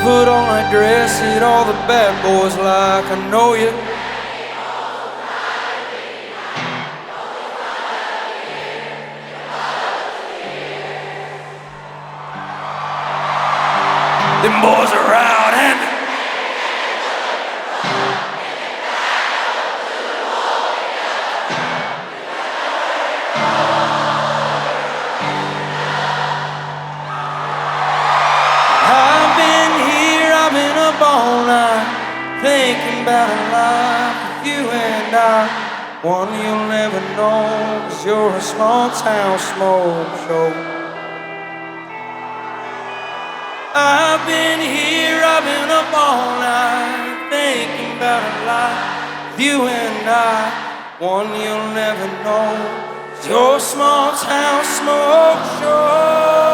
Put on that dress that all the bad boys like. I know you. Them boys are out and all night, thinking about a life with you and I. One you'll never know, 'cause you're a small town smoke show. I've been here, I've been up all night, thinking about a life with you and I. One you'll never know, 'cause you're a small town smoke show.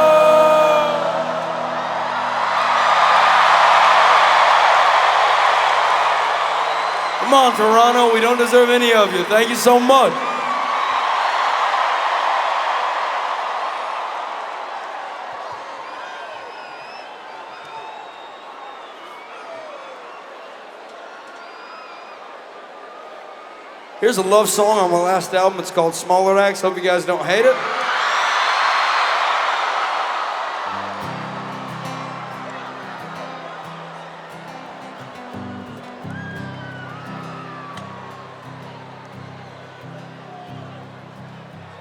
Come on, Toronto, we don't deserve any of you. Thank you so much. Here's a love song on my last album. It's called Smaller Acts. Hope you guys don't hate it.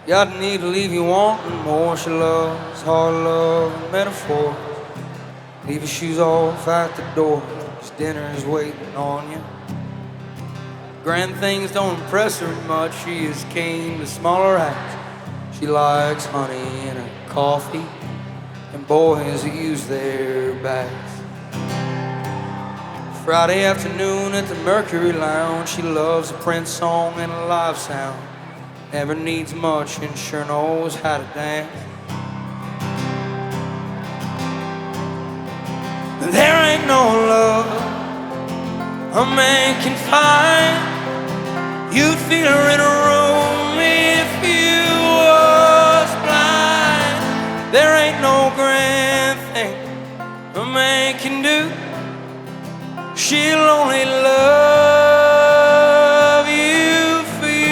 Yeah, I need to leave you wanting more. She loves hard love and metaphor. Leave your shoes off at the door, 'cause dinner is waiting on you. Grand things don't impress her much. She is keen to smaller acts. She likes honey in her coffee and boys who use their bags. Friday afternoon at the Mercury Lounge, she loves a Prince song and a live sound. Never needs much and sure knows how to dance. There ain't no love a man can find. You'd feel her in a room if you was blind. There ain't no grand thing a man can do. She'll only love you for you.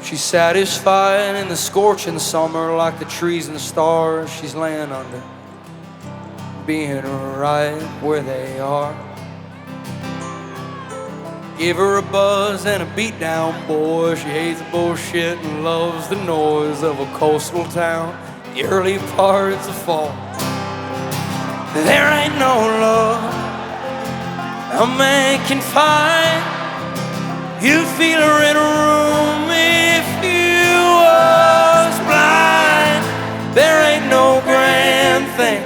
She's satisfied in the scorching summer, like the trees and the stars she's laying under, being right where they are. Give her a buzz and a beat down, boy. She hates the bullshit and loves the noise of a coastal town, the early parts of fall. There ain't no love a man can find. You'd feel her in a room if you was blind. There ain't no grand thing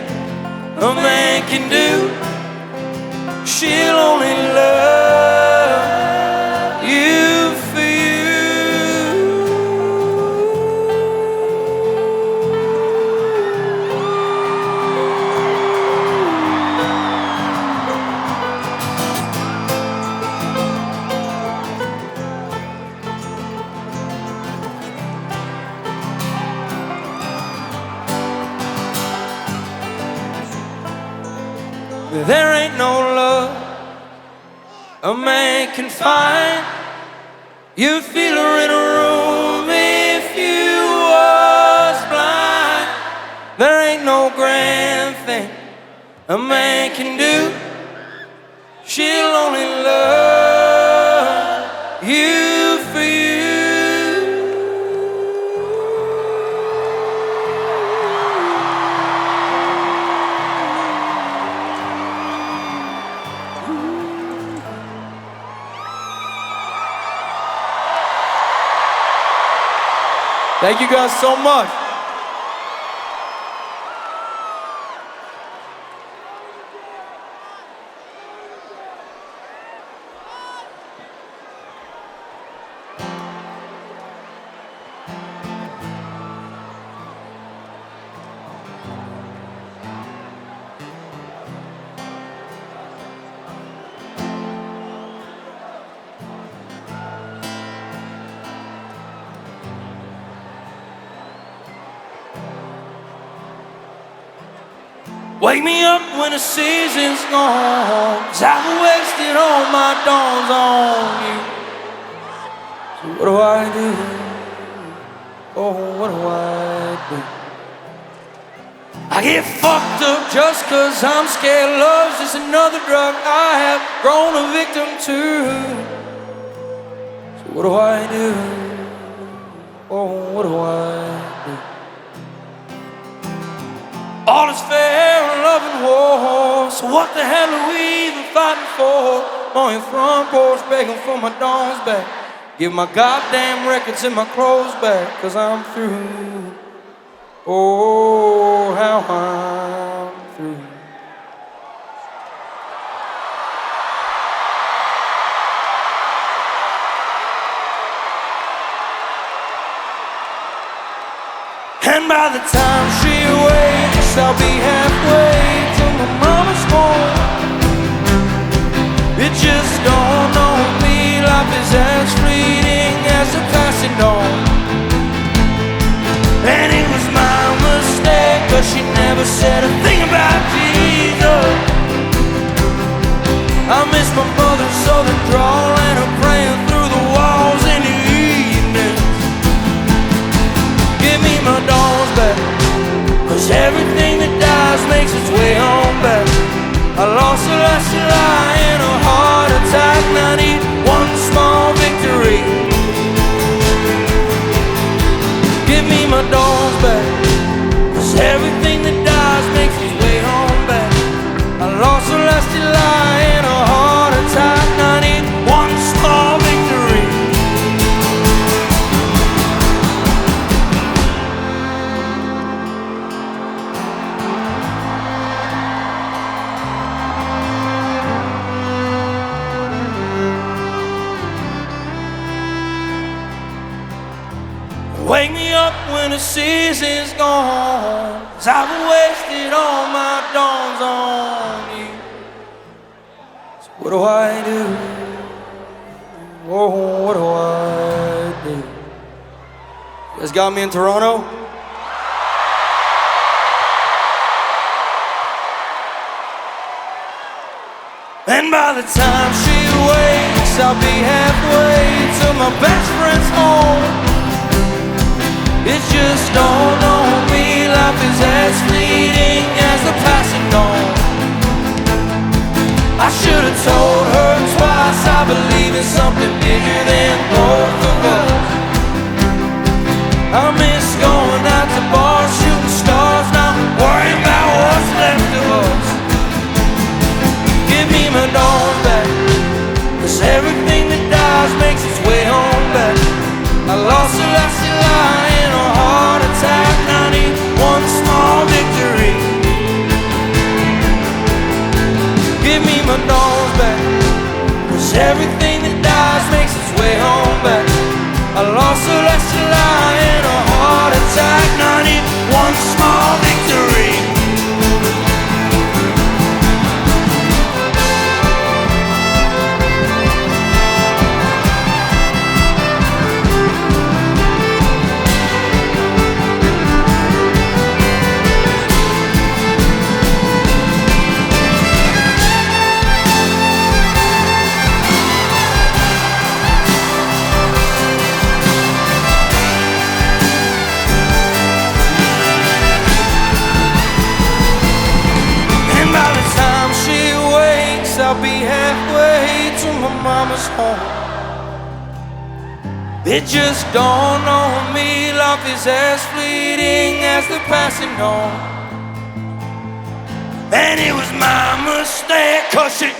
a man can do. She'll only love you for you. There ain't no love a man can find. You'd feel her in a room if you was blind. There ain't no grand thing a man can do. She'll only love you for you. Thank you guys so much. Wake me up when the season's gone, 'cause I've wasted all my dawns on you. So what do I do? Oh, what do I do? I get fucked up just 'cause I'm scared. Love's just another drug I have grown a victim to. So what do I do? Oh, what do I do? All is fair in love and war, so what the hell are we even fighting for? On your front porch begging for my dawn's back. Give my goddamn records and my clothes back, 'cause I'm through. Oh, how I'm through. And by the time she wakes, I'll be halfway to my mama's home. It just dawned on me, life is as fleeting as a passing dawn. And it was my mistake, but she never said a thing about Jesus. I miss my mother's southern drawl and her praying through the walls Wake me up when the season's gone, 'cause I've wasted all my dawns on you. So what do I do? Oh, what do I do? You guys got me in Toronto? And by the time she wakes, I'll be halfway to my best friend's home. It's just dawned on me, life is as fleeting as the passing dawn. I should have told her twice I believe in something bigger than both of us. I miss going out to bars, shooting stars, not worrying about what's left of us. Give me my dawn back, 'cause everything that dies makes its way home back. I lost a last July in a heart attack. I need one small victory. Give me my dawns back, 'cause everything that dies makes its way home back. I lost a last July in a heart attack. I need one small victory. I'll be halfway to my mama's home. It just dawned on me, life is as fleeting as the passing dawn. And it was my mistake, 'cause she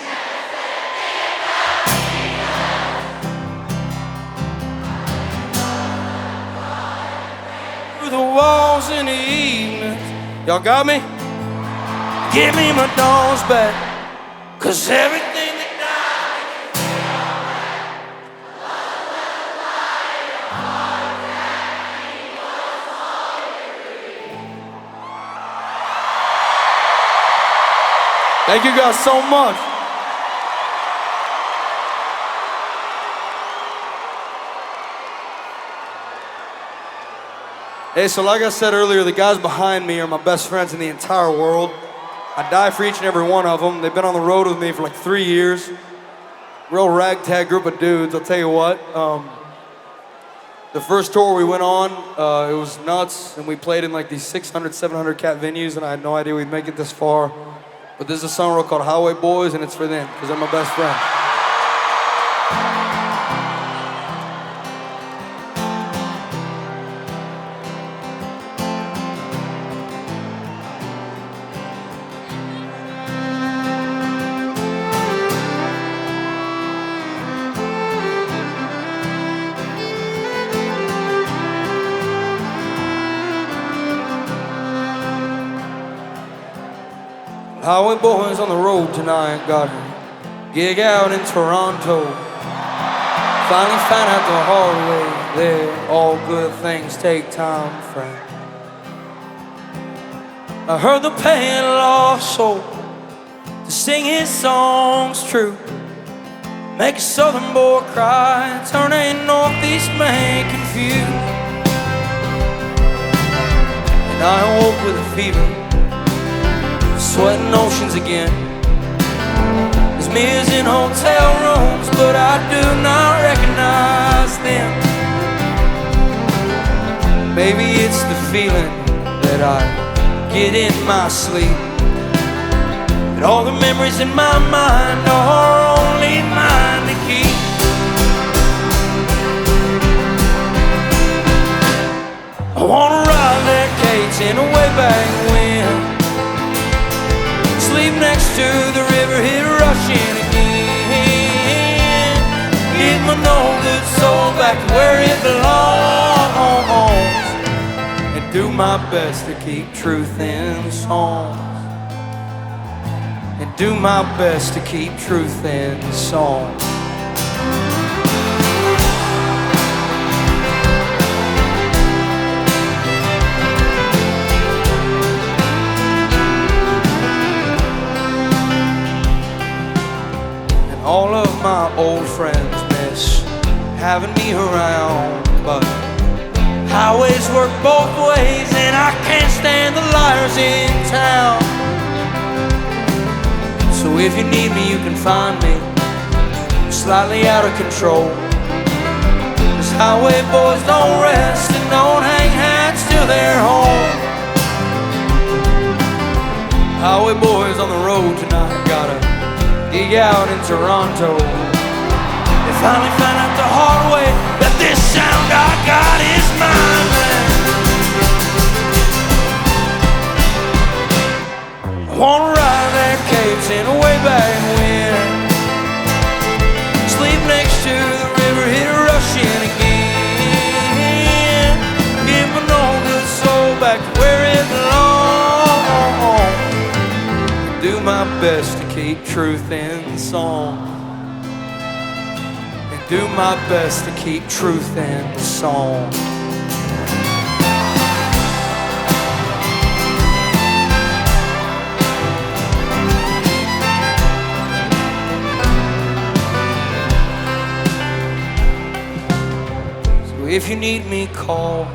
through the walls in the evenings. Y'all got me? Give me my dawns back, 'cause everything that died. Thank you guys so much. Hey, so like I said earlier, the guys behind me are my best friends in the entire world. I die for each and every one of them. They've been on the road with me for like 3 years. Real ragtag group of dudes, I'll tell you what. The first tour we went on, it was nuts, and we played in like these 600, 700 cat venues, and I had no idea we'd make it this far. But this is a song called Highway Boys, and it's for them, because they're my best friends. Highway Boys on the road tonight, got a gig out in Toronto. Finally found out the hard way there, all good things take time, friend. I heard the pain lost soul to sing his songs true. Make a southern boy cry, turn a northeast man confused. And I awoke with a fever, sweating oceans again. There's mirrors in hotel rooms, but I do not recognize them. Maybe it's the feeling that I get in my sleep, that all the memories in my mind are only mine to keep. I wanna ride that cage in a way back when, sleep next to the river, hit rushing again. Get my no good soul back to where it belongs, and do my best to keep truth in songs. And do my best to keep truth in songs. having me around. But highways work both ways, and I can't stand the liars in town. So if you need me, you can find me slightly out of control. Cause highway boys don't rest and don't hang hats till they're home. Highway boys on the road tonight, got a gig out in Toronto. They finally found out the hard way that this sound I got is mine, man. I wanna ride their capes in a way back when, sleep next to the river, hit rushing again, get my own good soul back to where it belongs. Do my best to keep truth in the song, and do my best to keep truth in the song. So if you need me, call.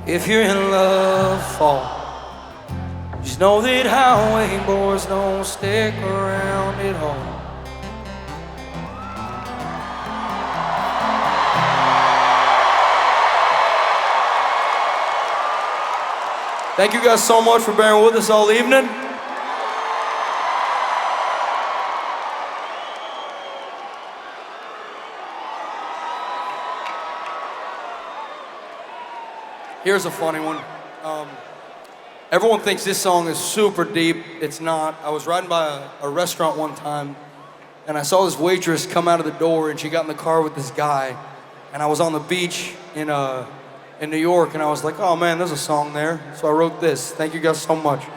If you're in love, fall. Just know that highway boys don't stick around at all. Thank you guys so much for bearing with us all evening. Here's a funny one. Everyone thinks this song is super deep. It's not. I was riding by a restaurant one time, and I saw this waitress come out of the door, and she got in the car with this guy. And I was on the beach in New York, and I was like, oh man, there's a song there. So I wrote this. Thank you guys so much.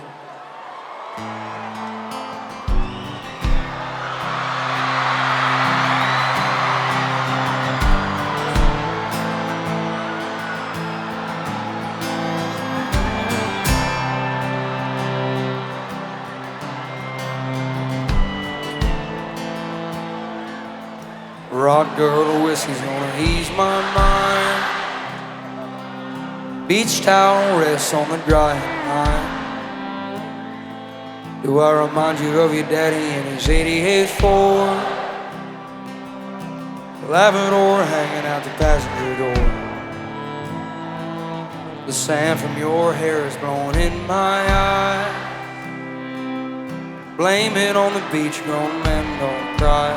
Rod girl of whiskey's gonna ease my mind. Beach towel rests on the dry line. Do I remind you of your daddy and his 88 Ford? Labrador hanging out the passenger door. The sand from your hair is blowing in my eye. Blame it on the beach, grown men don't cry.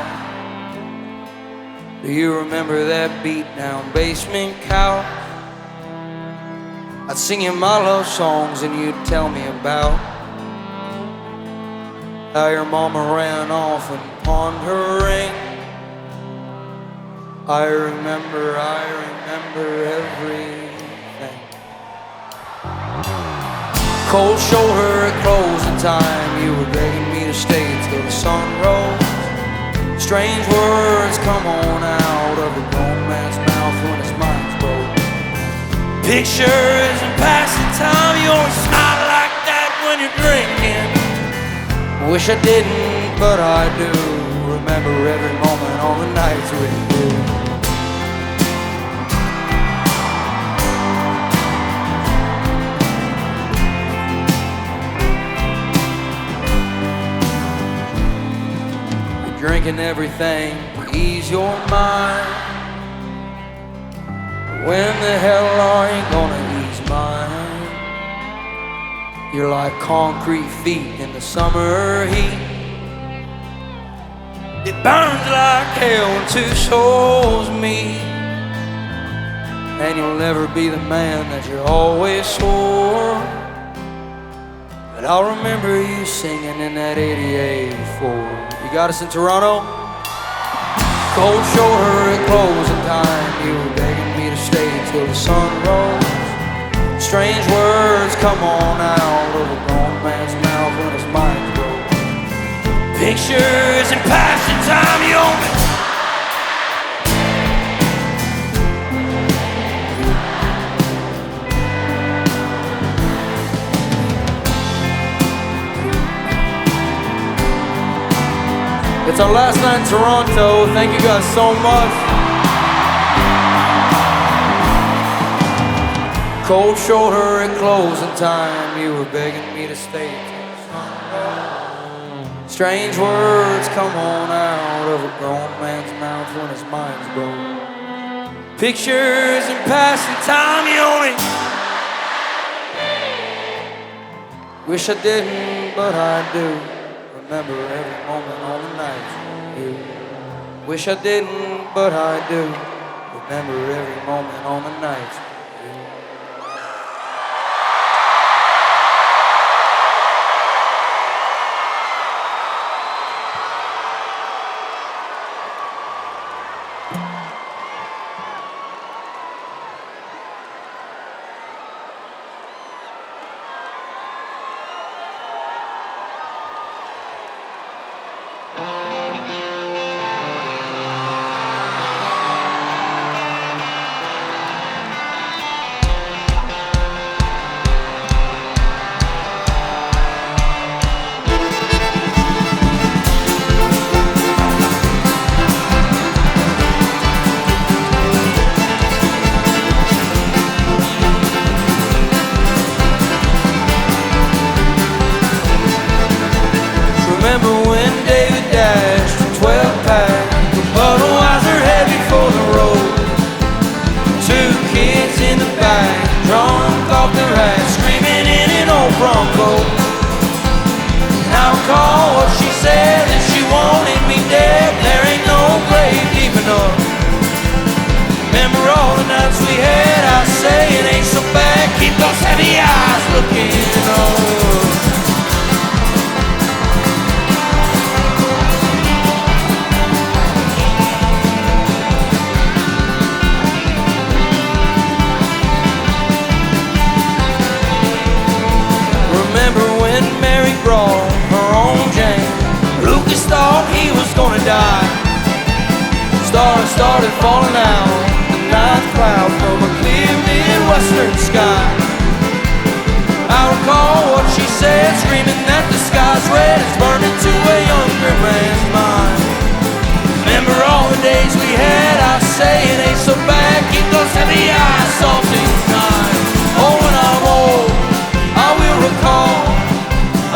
Do you remember that beat down basement couch? I'd sing you my love songs and you'd tell me about how your mama ran off and pawned her ring. I remember everything. Cold shoulder at closing time, you were begging me to stay till the sun rose. Strange words come on out of a grown man's mouth when his mind's broke. Pictures and passing time, you always smile like that when you're drinking. Wish I didn't, but I do. Remember every moment on the nights with you. Drinking everything to ease your mind. When the hell are you gonna ease mine? You're like concrete feet in the summer heat. It burns like hell when two souls meet. And you'll never be the man that you always swore. But I'll remember you singing in that 88 Ford. You got us in Toronto? Cold shoulder at closing time, you were begging me to stay till the sun rose. Strange words come on out of a grown man's mouth when his mind's broke. Pictures and passing time, you owe me. It's our last night in Toronto. Thank you guys so much. Cold shoulder at closing time, you were begging me to stay. Strange words come on out of a grown man's mouth when his mind's broke. Pictures and passing time, you only wish I didn't, but I do. Remember every moment on the night you. Wish I didn't, but I do. Remember every moment on the night you. Remember when David dashed a 12-pack, the Budweiser heavy for the road. Two kids in the back, drunk off their hats, screaming in an old Bronco. And I recall what she said, that she wanted me dead. There ain't no grave deep enough. Remember all the nights we had, I say it ain't so bad. Keep those heavy eyes looking up. Remember when Mary brought her own jam? Lucas thought he was gonna die. Stars started falling out, the ninth cloud from a clear Midwestern sky. I recall what she said, screaming that the sky's red, it's burning to a younger man's mind. Remember all the days we had, I say it ain't so bad. Keep those heavy eyes soft and kind. Oh, when I'm old, I will recall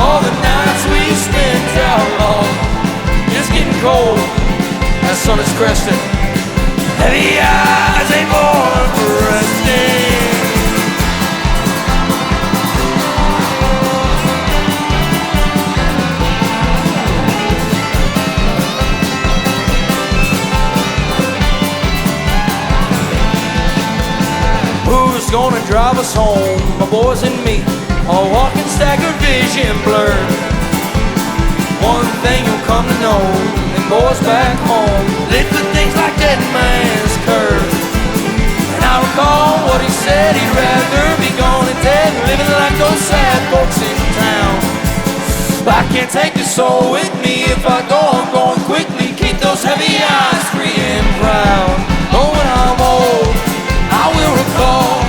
all the nights we spent out long. It's getting cold, that sun is cresting. Heavy eyes ain't born for resting. Who's gonna drive us home? My boys and me, all walking staggered, vision blurred. One thing you'll come to know, them boys back home live for things like Dead Man's Curve. And I recall what he said, he'd rather be gone and dead than living like those sad folks in town. I can't take the soul with me, if I go I'm going quickly. Keep those heavy eyes free and proud. Oh, when I'm old, I will recall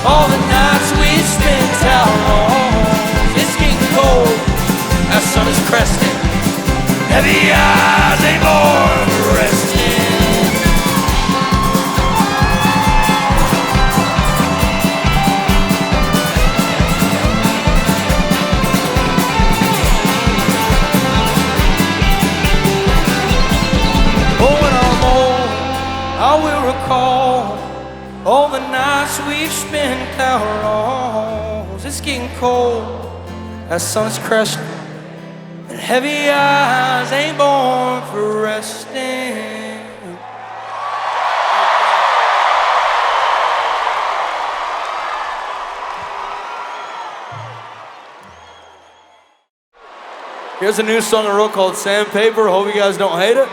all the nights we spent out long. It's getting cold, that sun is cresting. Heavy eyes ain't born for resting. Oh, when I'm old, I will recall all the nights we've spent outlaws. It's getting cold, that sun is cresting, and heavy eyes ain't born for resting. Here's a new song I wrote called Sandpaper. Hope you guys don't hate it.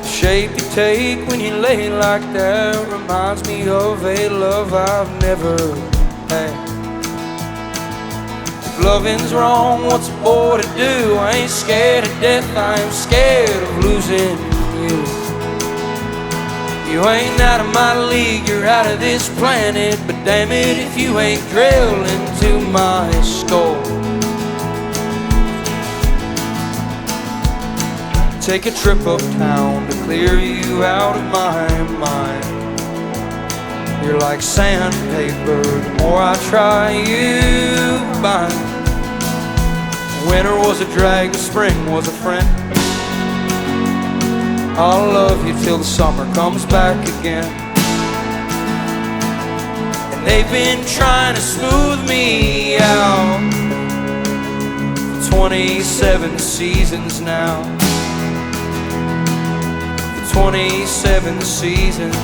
Shape you take when you lay like that reminds me of a love I've never had. If loving's wrong, what's a boy to do? I ain't scared of death, I am scared of losing you. You ain't out of my league, you're out of this planet. But damn it if you ain't drilled into my skull. Take a trip uptown to clear you out of my mind. You're like sandpaper, the more I try you bind. Winter was a drag, the spring was a friend. I'll love you till the summer comes back again. And they've been trying to smooth me out for 27 seasons now. For 27 seasons.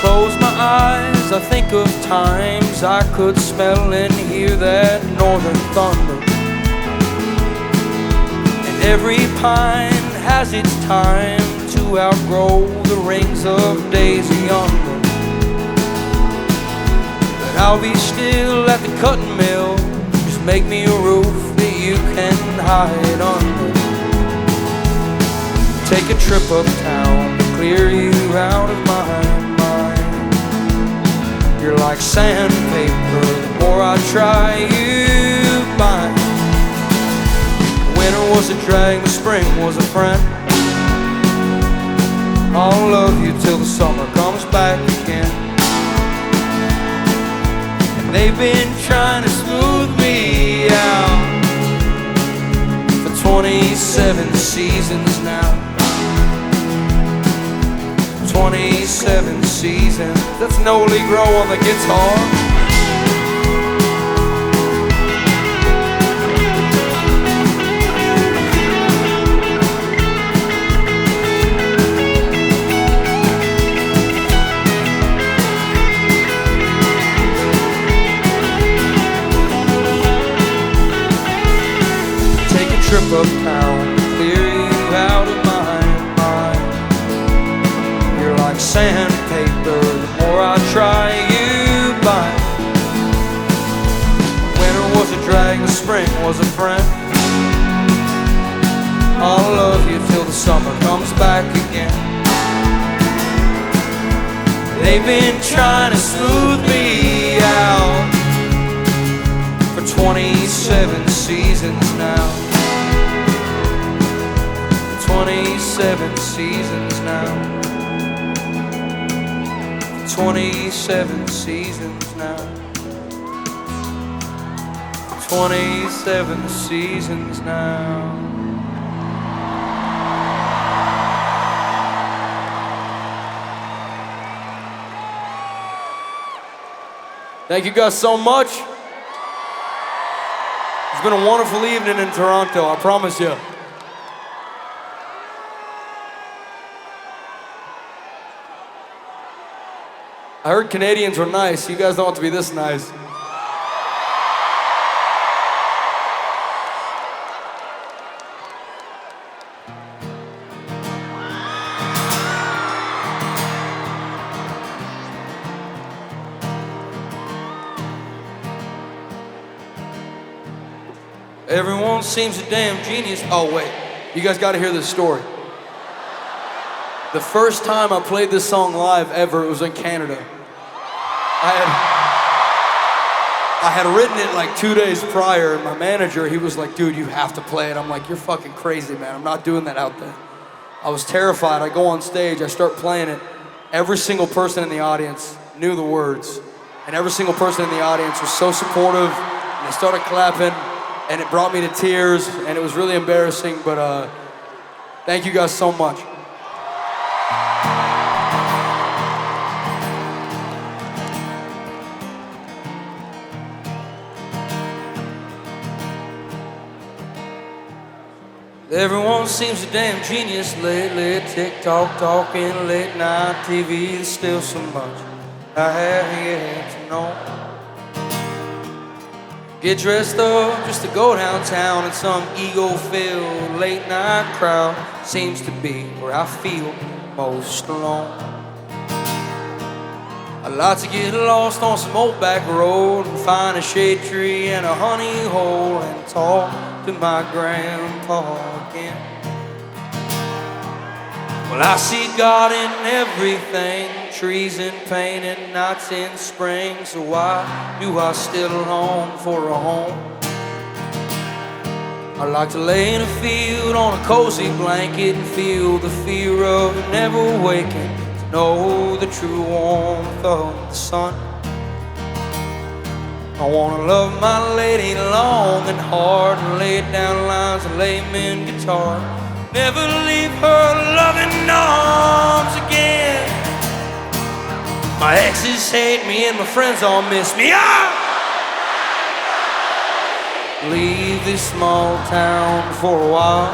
Close my eyes, I think of times I could smell and hear that northern thunder. And every pine has its time to outgrow the rings of days younger. But I'll be still at the cutting mill, just make me a roof that you can hide under. Take a trip uptown to clear you out of my mind. You're like sandpaper, the more I try you bind. Winter was a drag, the spring was a friend. I'll love you till the summer comes back again. And they've been trying to smooth me out for 27 seasons now. 27 seasons. That's Noli Grow on the guitar. Take a trip uptown, clear you out of my mind. You're like sandpaper, the more I try you bind. Winter was a drag, the spring was a friend. I'll love you till the summer comes back again. They've been trying to smooth me out for 27 seasons now. 27 seasons now. 27 seasons now. 27 seasons now. Thank you guys so much. It's been a wonderful evening in Toronto, I promise you. I heard Canadians were nice. You guys don't have to be this nice. Everyone seems a damn genius. Oh wait, you guys gotta hear this story. The first time I played this song live ever, it was in Canada. I had written it like 2 days prior, and my manager, he was like, dude, you have to play it. I'm like, you're fucking crazy, man. I'm not doing that out there. I was terrified. I go on stage, I start playing it. Every single person in the audience knew the words. And every single person in the audience was so supportive, and they started clapping, and it brought me to tears, and it was really embarrassing, but thank you guys so much. Everyone seems a damn genius lately. TikTok talking, late night TV, there's still so much I have yet to know. Get dressed up just to go downtown, and some ego-filled late night crowd seems to be where I feel most alone. I'd like to get lost on some old back road and find a shade tree and a honey hole and talk to my grandpa again. Well, I see God in everything, trees in pain and nights in spring. So why do I still long for a home? I like to lay in a field on a cozy blanket and feel the fear of never waking, to know the true warmth of the sun. I wanna love my lady long and hard and lay down lines of layman guitar. Never leave her loving arms again. My exes hate me and my friends all miss me. Leave this small town for a while.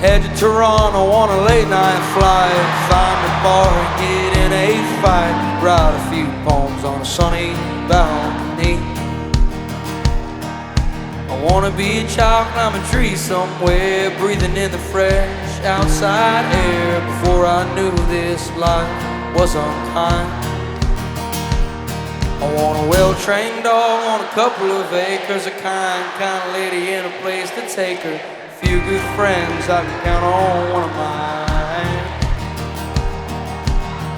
Head to Toronto on a late night flight. Find a bar and get in a fight. Write a few poems on a sunny balcony. I wanna be a child, climb a tree somewhere, breathing in the fresh outside air. Before I knew this life was unkind. I want a well-trained dog on a couple of acres, a kind lady in a place to take her. A few good friends I can count on one of mine.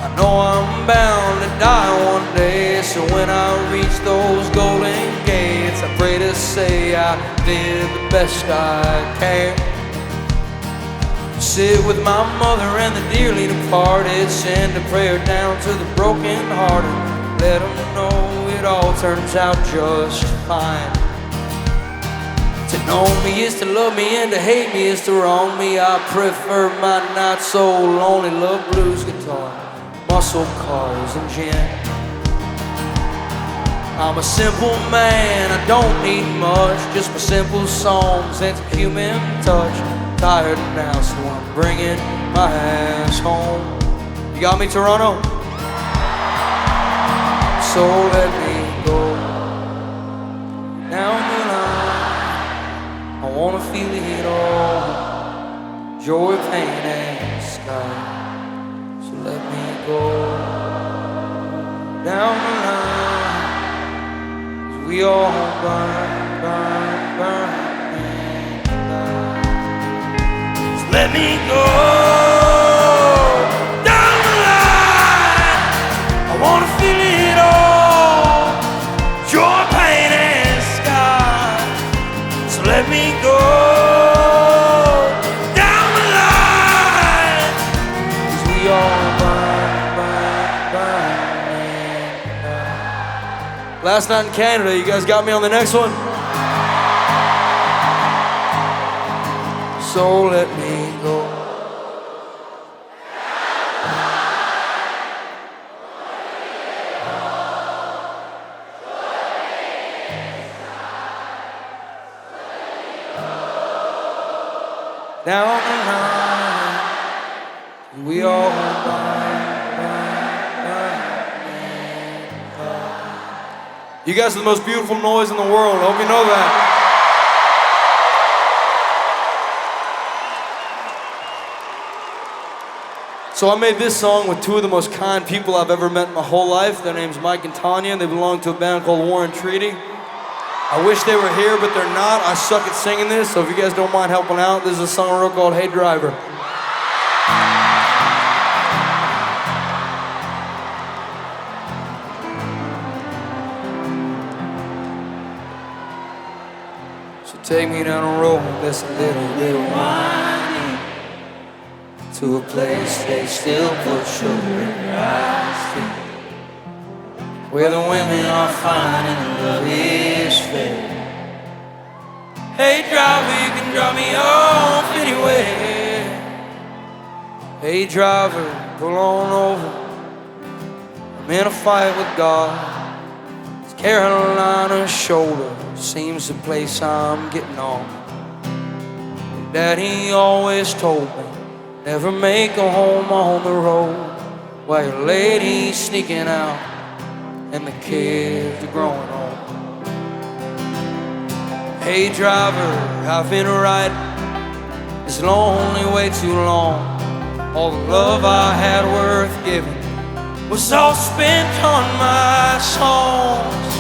I know I'm bound to die one day, so when I reach those golden gates, I pray to say I did the best I can. Sit with my mother and the dearly departed, send a prayer down to the broken hearted. Let them know it all turns out just fine. To know me is to love me, and to hate me is to wrong me. I prefer my not so lonely love blues guitar, muscle cars and gin. I'm a simple man, I don't need much, just my simple songs and some human touch. Tired now, so I'm bringing my ass home. You got me, Toronto? So let me go down the line. I wanna feel it all, joy, pain, and sky. So let me go down the line, 'cause we all burn, burn, burn, and die. So let me go down the line. I wanna feel it all, joy, pain, and sky. So let me go down the line, 'cause we all burn, burn, burn, and die. Last night in Canada, you guys got me on the next one? So let me go. Down the line, we all burn, burn, and die. You guys are the most beautiful noise in the world. I hope you know that. So I made this song with two of the most kind people I've ever met in my whole life. Their name's Mike and Tanya, and they belong to a band called War and Treaty. I wish they were here, but they're not. I suck at singing this, so if you guys don't mind helping out, this is a song I wrote called Hey Driver. So take me down a road that's a little bit winding, to a place they still put sugar in your eyes to, where the women are fine and the love is fair. Hey driver, you can drop me off anywhere. Hey driver, pull on over, I'm in a fight with God. It's Carolina's shoulder seems the place I'm getting on. Daddy always told me, never make a home on the road. while your lady's sneaking out and the kids are growing old. Hey driver, I've been riding this lonely way too long. All the love I had worth giving was all spent on my songs.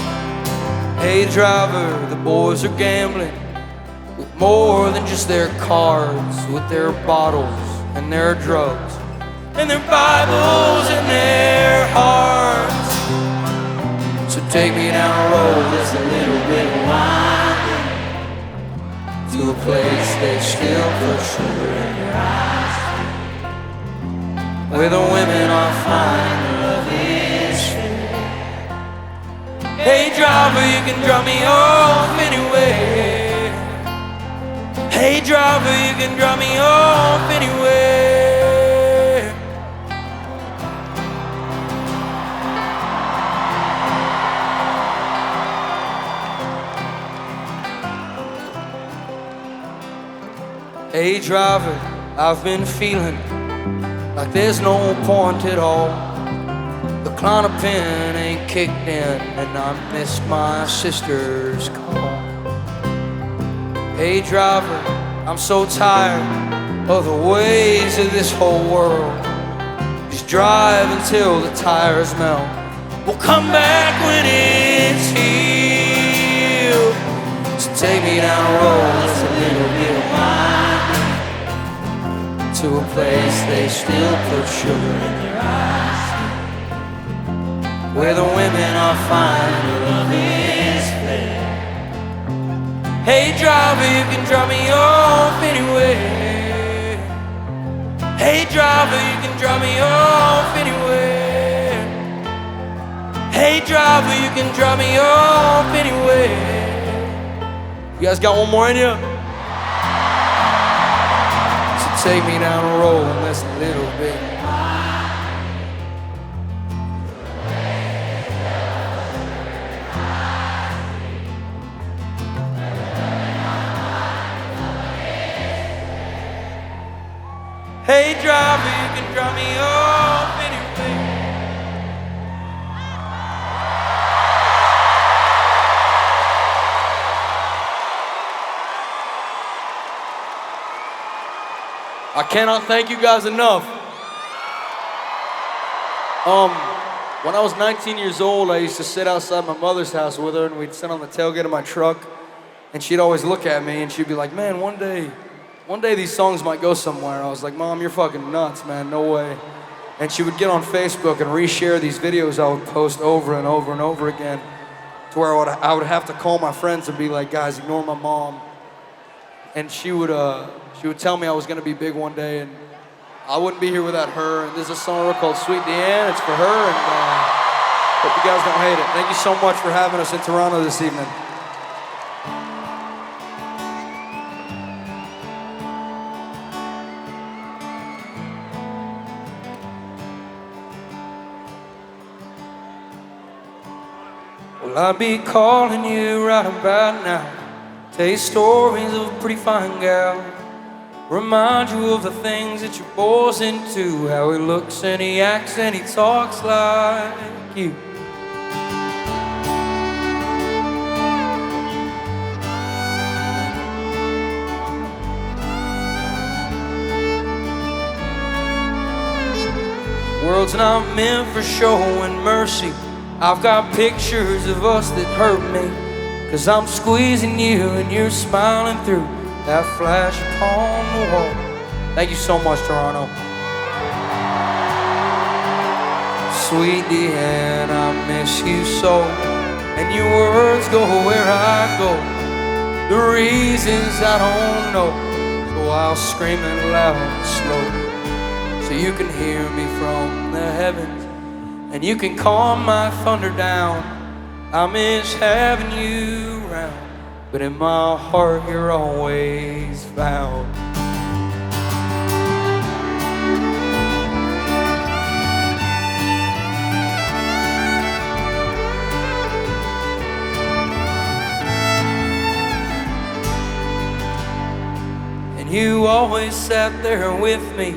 Hey driver, the boys are gambling with more than just their cards, with their bottles and their drugs and their Bibles and their hearts. So take me down a road that's a little bit winding, to a place they still put sugar in your eyes, where the women are fine and love is fair. Hey driver, you can drop me off anywhere. Hey driver, you can drop me off anywhere. Hey driver, I've been feeling like there's no point at all. The Klonopin ain't kicked in and I missed my sister's call. Hey driver, I'm so tired of the ways of this whole world. Just drive until the tires melt. We'll come back when it's healed. So take me down a road that's a little bit winding, to a place they still put sugar in their eyes, where the women are fine and the love is fair. Hey driver, you can drop me off anywhere. Hey driver, you can drop me off anywhere. Hey driver, you can drop me off anywhere. You guys got one more in you? So take me down a road that's a little bit. Hey driver, you can drop me off anywhere. I cannot thank you guys enough. When I was 19 years old, I used to sit outside my mother's house with her, and we'd sit on the tailgate of my truck, and she'd always look at me and she'd be like, man, one day these songs might go somewhere. I was like, Mom, you're fucking nuts, man, no way. And she would get on Facebook and reshare these videos I would post over and over and over again, to where I would have to call my friends and be like, guys, ignore my mom. And she would tell me I was gonna be big one day, and I wouldn't be here without her. And there's a song called Sweet Deanne. It's for her, and hope you guys don't hate it. Thank you so much for having us in Toronto this evening. Well, I'll be calling you right about now. Tell you stories of a pretty fine gal. Remind you of the things that you're boys into. How he looks and he acts and he talks like you. World's not meant for show and mercy. I've got pictures of us that hurt me, 'cause I'm squeezing you and you're smiling through that flash upon the wall. Thank you so much, Toronto. Sweet Deanne, I miss you so, and your words go where I go. The reasons I don't know, so I'll scream it loud and slow, so you can hear me from the heavens, and you can calm my thunder down. I miss having you around, but in my heart you're always found. And you always sat there with me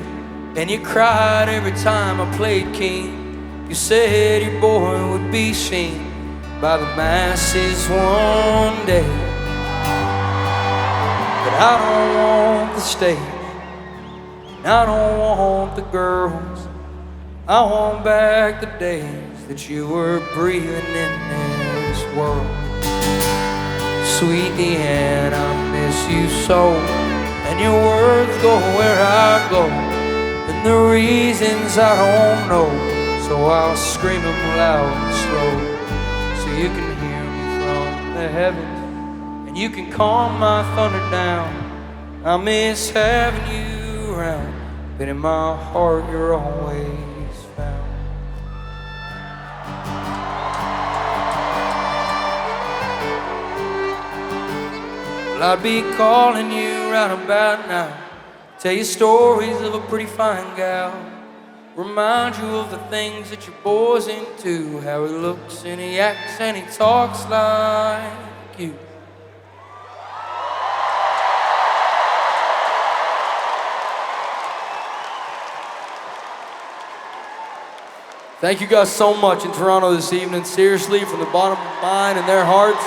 and you cried every time I played king. You said your boy would be seen by the masses one day. But I don't want the stage, and I don't want the girls. I want back the days that you were breathing in this world. Sweet Deanne, I miss you so, and your words go where I go, and the reasons I don't know, so I'll scream them loud and slow, so you can hear me from the heavens, and you can calm my thunder down. I miss having you around, but in my heart you're always found. Well, I'd be calling you right about now, tell you stories of a pretty fine gal, remind you of the things that your boy's into, how he looks and he acts and he talks like you. Thank you guys so much in Toronto this evening, seriously, from the bottom of mine and their hearts.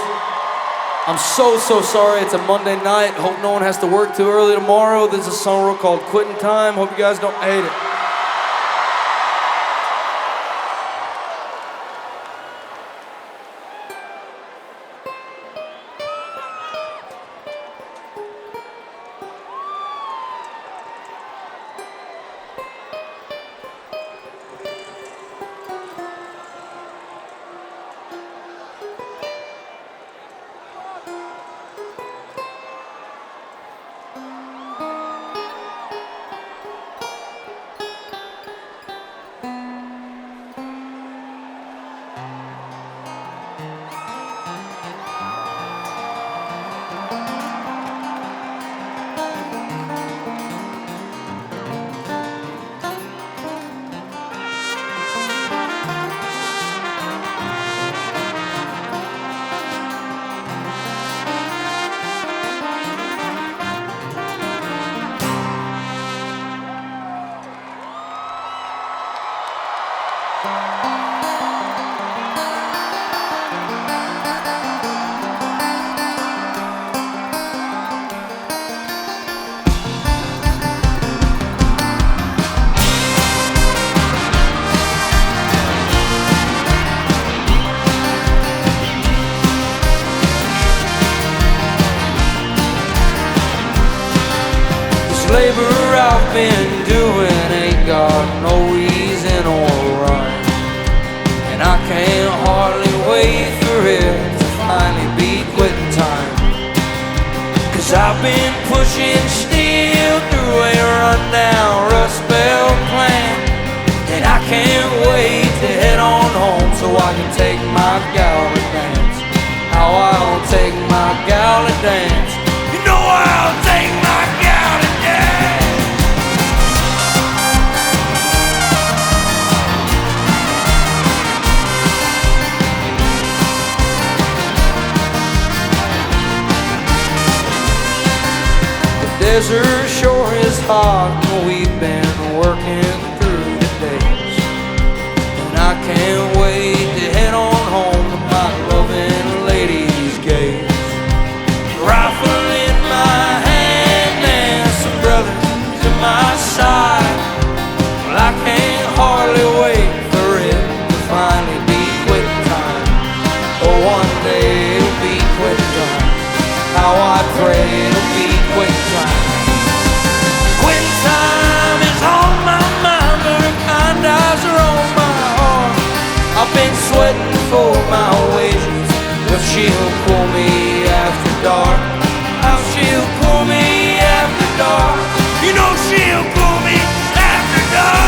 I'm so sorry it's a Monday night. Hope no one has to work too early tomorrow. This is a song called Quittin' Time. Hope you guys don't hate it. Labor I've been doing ain't got no reason or rhyme, and I can't hardly wait for it to finally be quitting time. Cause I've been pushing steel through a rundown Rust Belt plant, and I can't wait to head on home so I can take my gal to dance. How I'll take my gal to dance. You know I'll take my gal to dance. Desert sure is hot, and we've been working through the days, and I can't wait to head on home to my loving lady's gaze. Rifle in my hand and some brothers at my side. Well, I can't hardly wait for it to finally be quitting time. Oh, one day it'll be quitting time. How I pray it'll be quitting time. Quitting time is on my mind, but her kind eyes are on my heart. I've been sweating for my wages, but she'll pull me after dark. How she'll pull me after dark. You know she'll pull me after dark.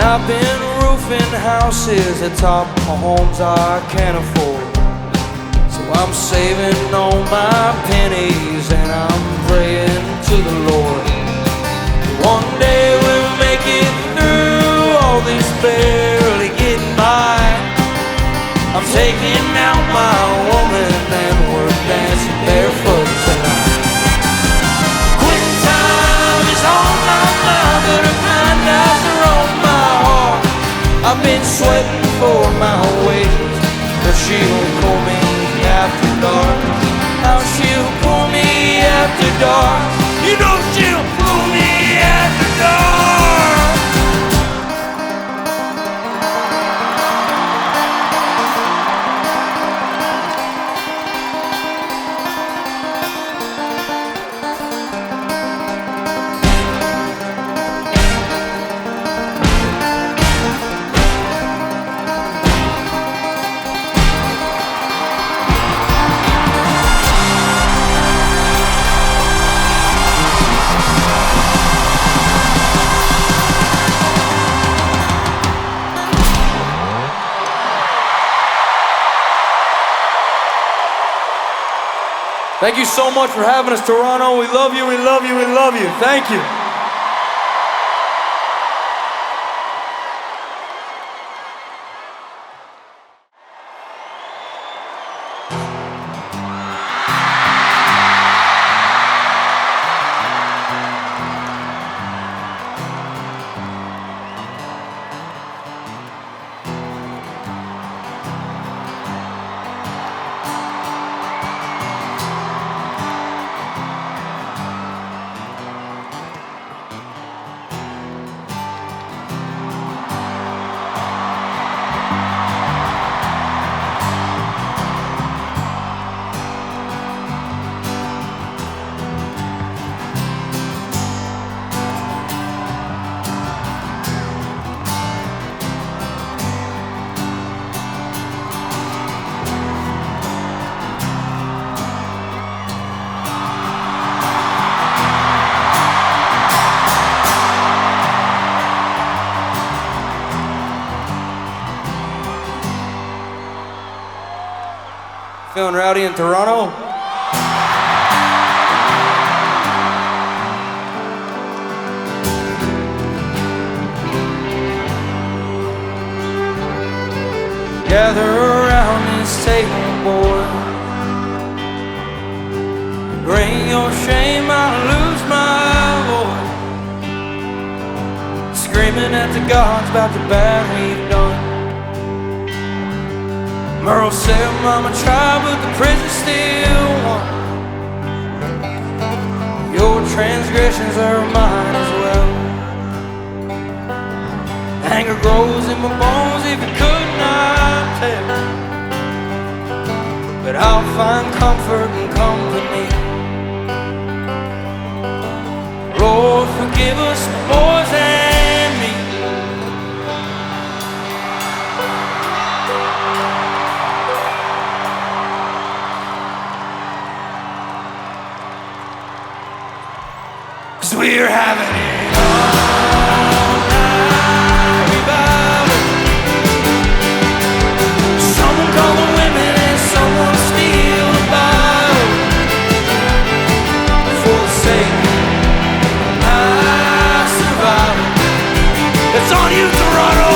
I've been roofing houses atop homes I can't afford, so I'm saving all my pennies and I'm praying to the Lord. One day we'll make it through all this after dark. You know she'll fool me at the door. Thank you so much for having us, Toronto. We love you, we love you, we love you. Thank you. Feeling rowdy in Toronto? Gather around this table, boy. Bring your shame, I'll lose my voice. Screaming at the gods about the bad we've done. Merle said, Mama tried, but the prison still won. Your transgressions are mine as well. Anger grows in my bones if you could not tell. But I'll find comfort and company. Lord, forgive us, boys and me. We're having it all night revival. Someone call the women and someone steal the Bible. For the sake of my survival. It's on you, Toronto.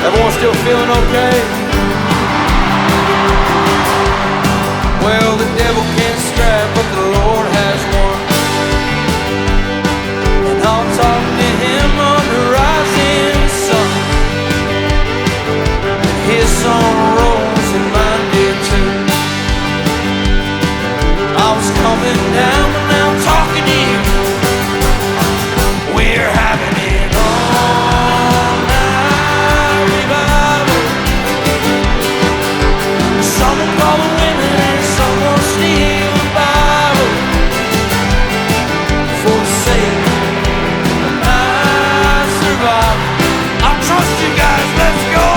Everyone still feeling okay? Well, the devil can't strike, but the Lord has won. And I'll talk to him on the rising sun. And his song rolls and mine did too. I was coming down, but now I'm talking to you. We're having it all night revival. Someone call the women and someone steal the Bible. For the sake of my survival. I trust you guys, let's go.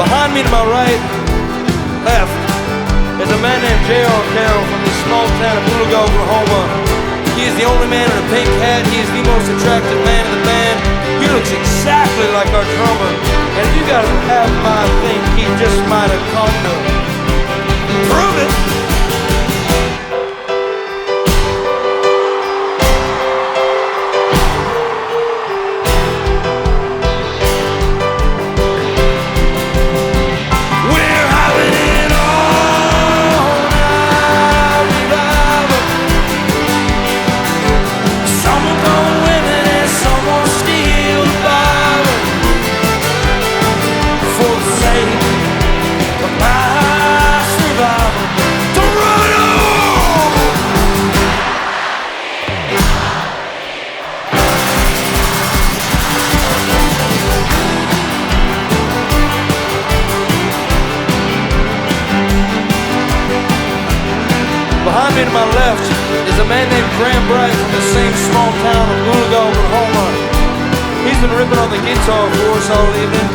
Behind me to my right, left, is a man named J.R. Carroll from the small town of Bulaga, Oklahoma. He is the only man in a pink hat. He is the most attractive man in the band. He looks exactly like our drummer. And if you guys would have my thing, he just might have come to prove it. is a man named Bryan from the same small town of Oklahoma. He's been ripping on the guitar for us all evening.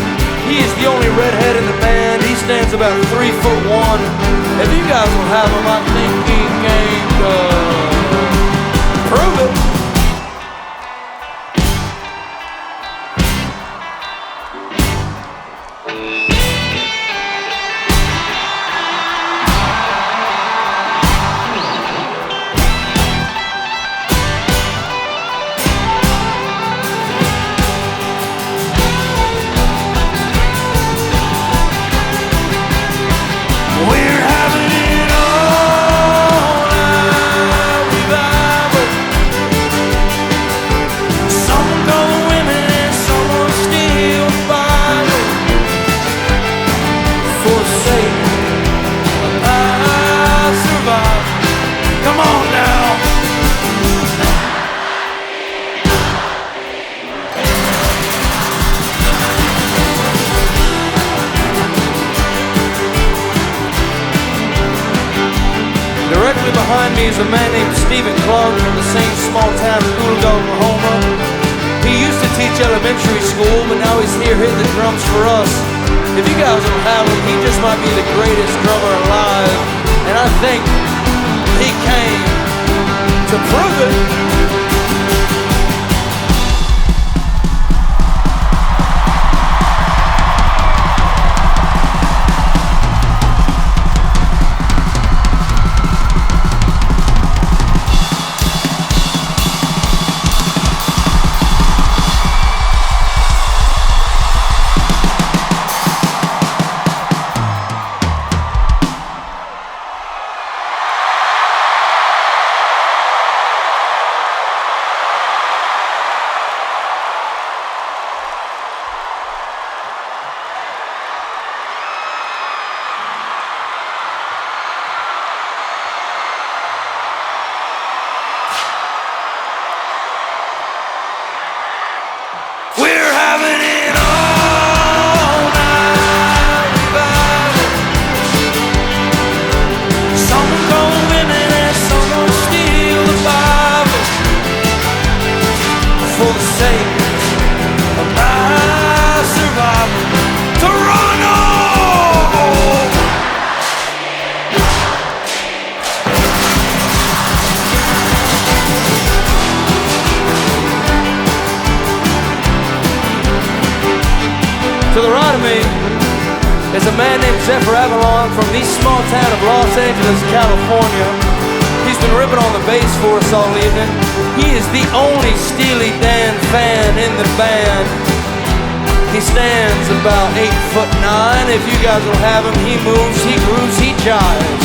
He is the only redhead in the band. He stands about 3'1". If you guys will have him, I think he can prove it. Directly behind me is a man named Stephen Clark from the same small town of Oklahoma. He used to teach elementary school, but now he's here hitting the drums for us. If you guys don't have him, he just might be the greatest drummer alive. And I think he came to prove it. To the right of me is a man named Zephyr Avalon from the small town of Los Angeles, California. He's been ripping on the bass for us all evening. He is the only Steely Dan fan in the band. He stands about 8'9". If you guys will have him, he moves, he grooves, he jives.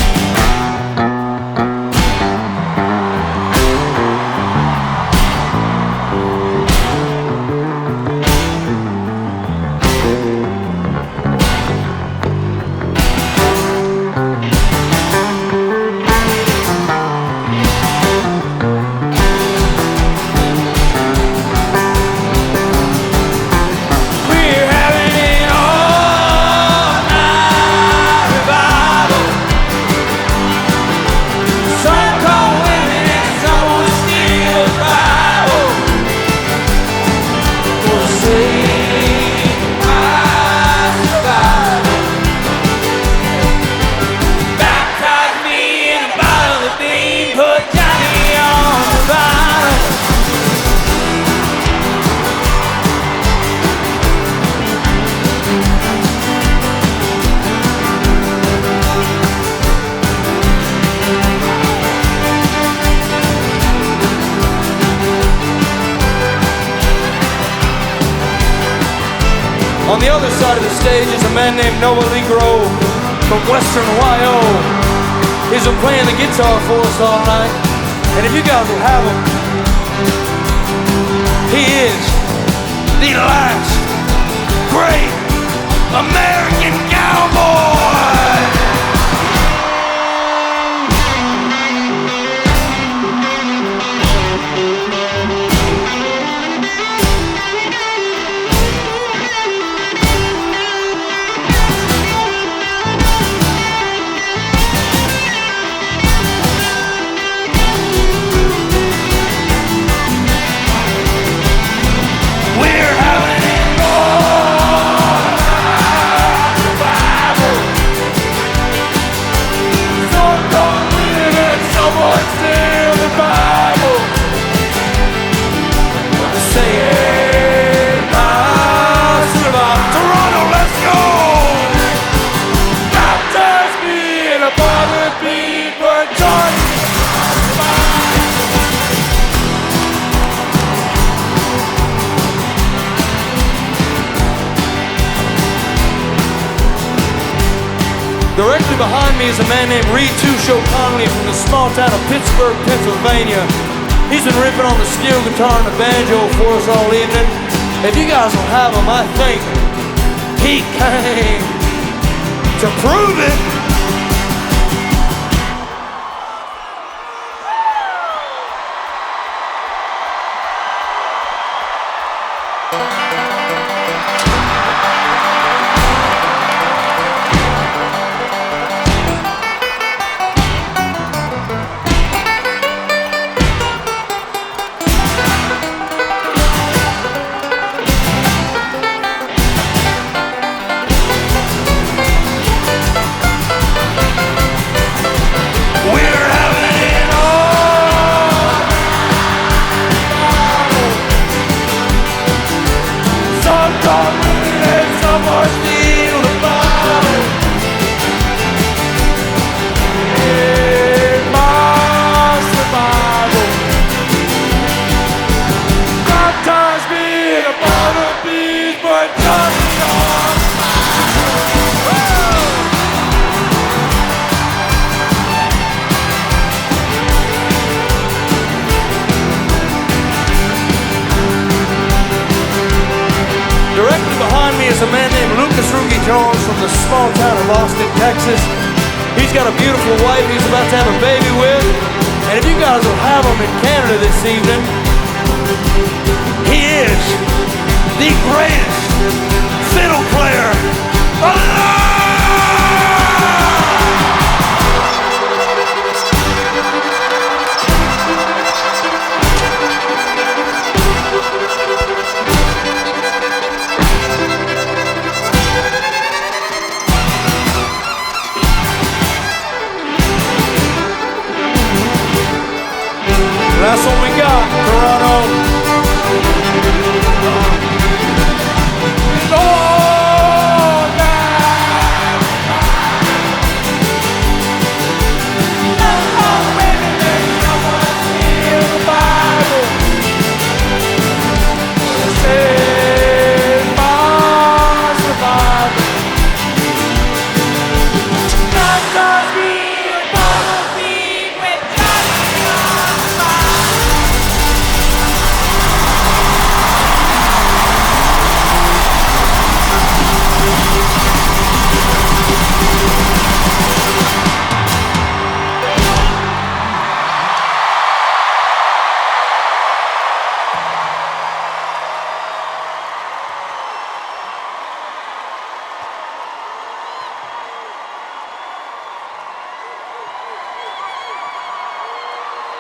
On the other side of the stage is a man named Noah Legro from Western Ohio. He's been playing the guitar for us all night. And if you guys will have him, he is the last great American cowboy. Directly behind me is a man named Reed Two-Show Conley from the small town of Pittsburgh, Pennsylvania. He's been ripping on the steel guitar and the banjo for us all evening. If you guys will have him, I think he came to prove it. Directly behind me is a man named Lucas Rookie Jones from the small town of Austin, Texas. He's got a beautiful wife he's about to have a baby with. And if you guys will have him in Canada this evening, he is the greatest fiddle player alive! That's what we got, Toronto.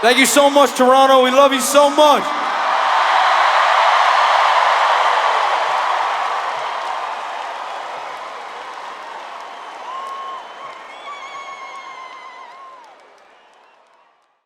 Thank you so much, Toronto. We love you so much.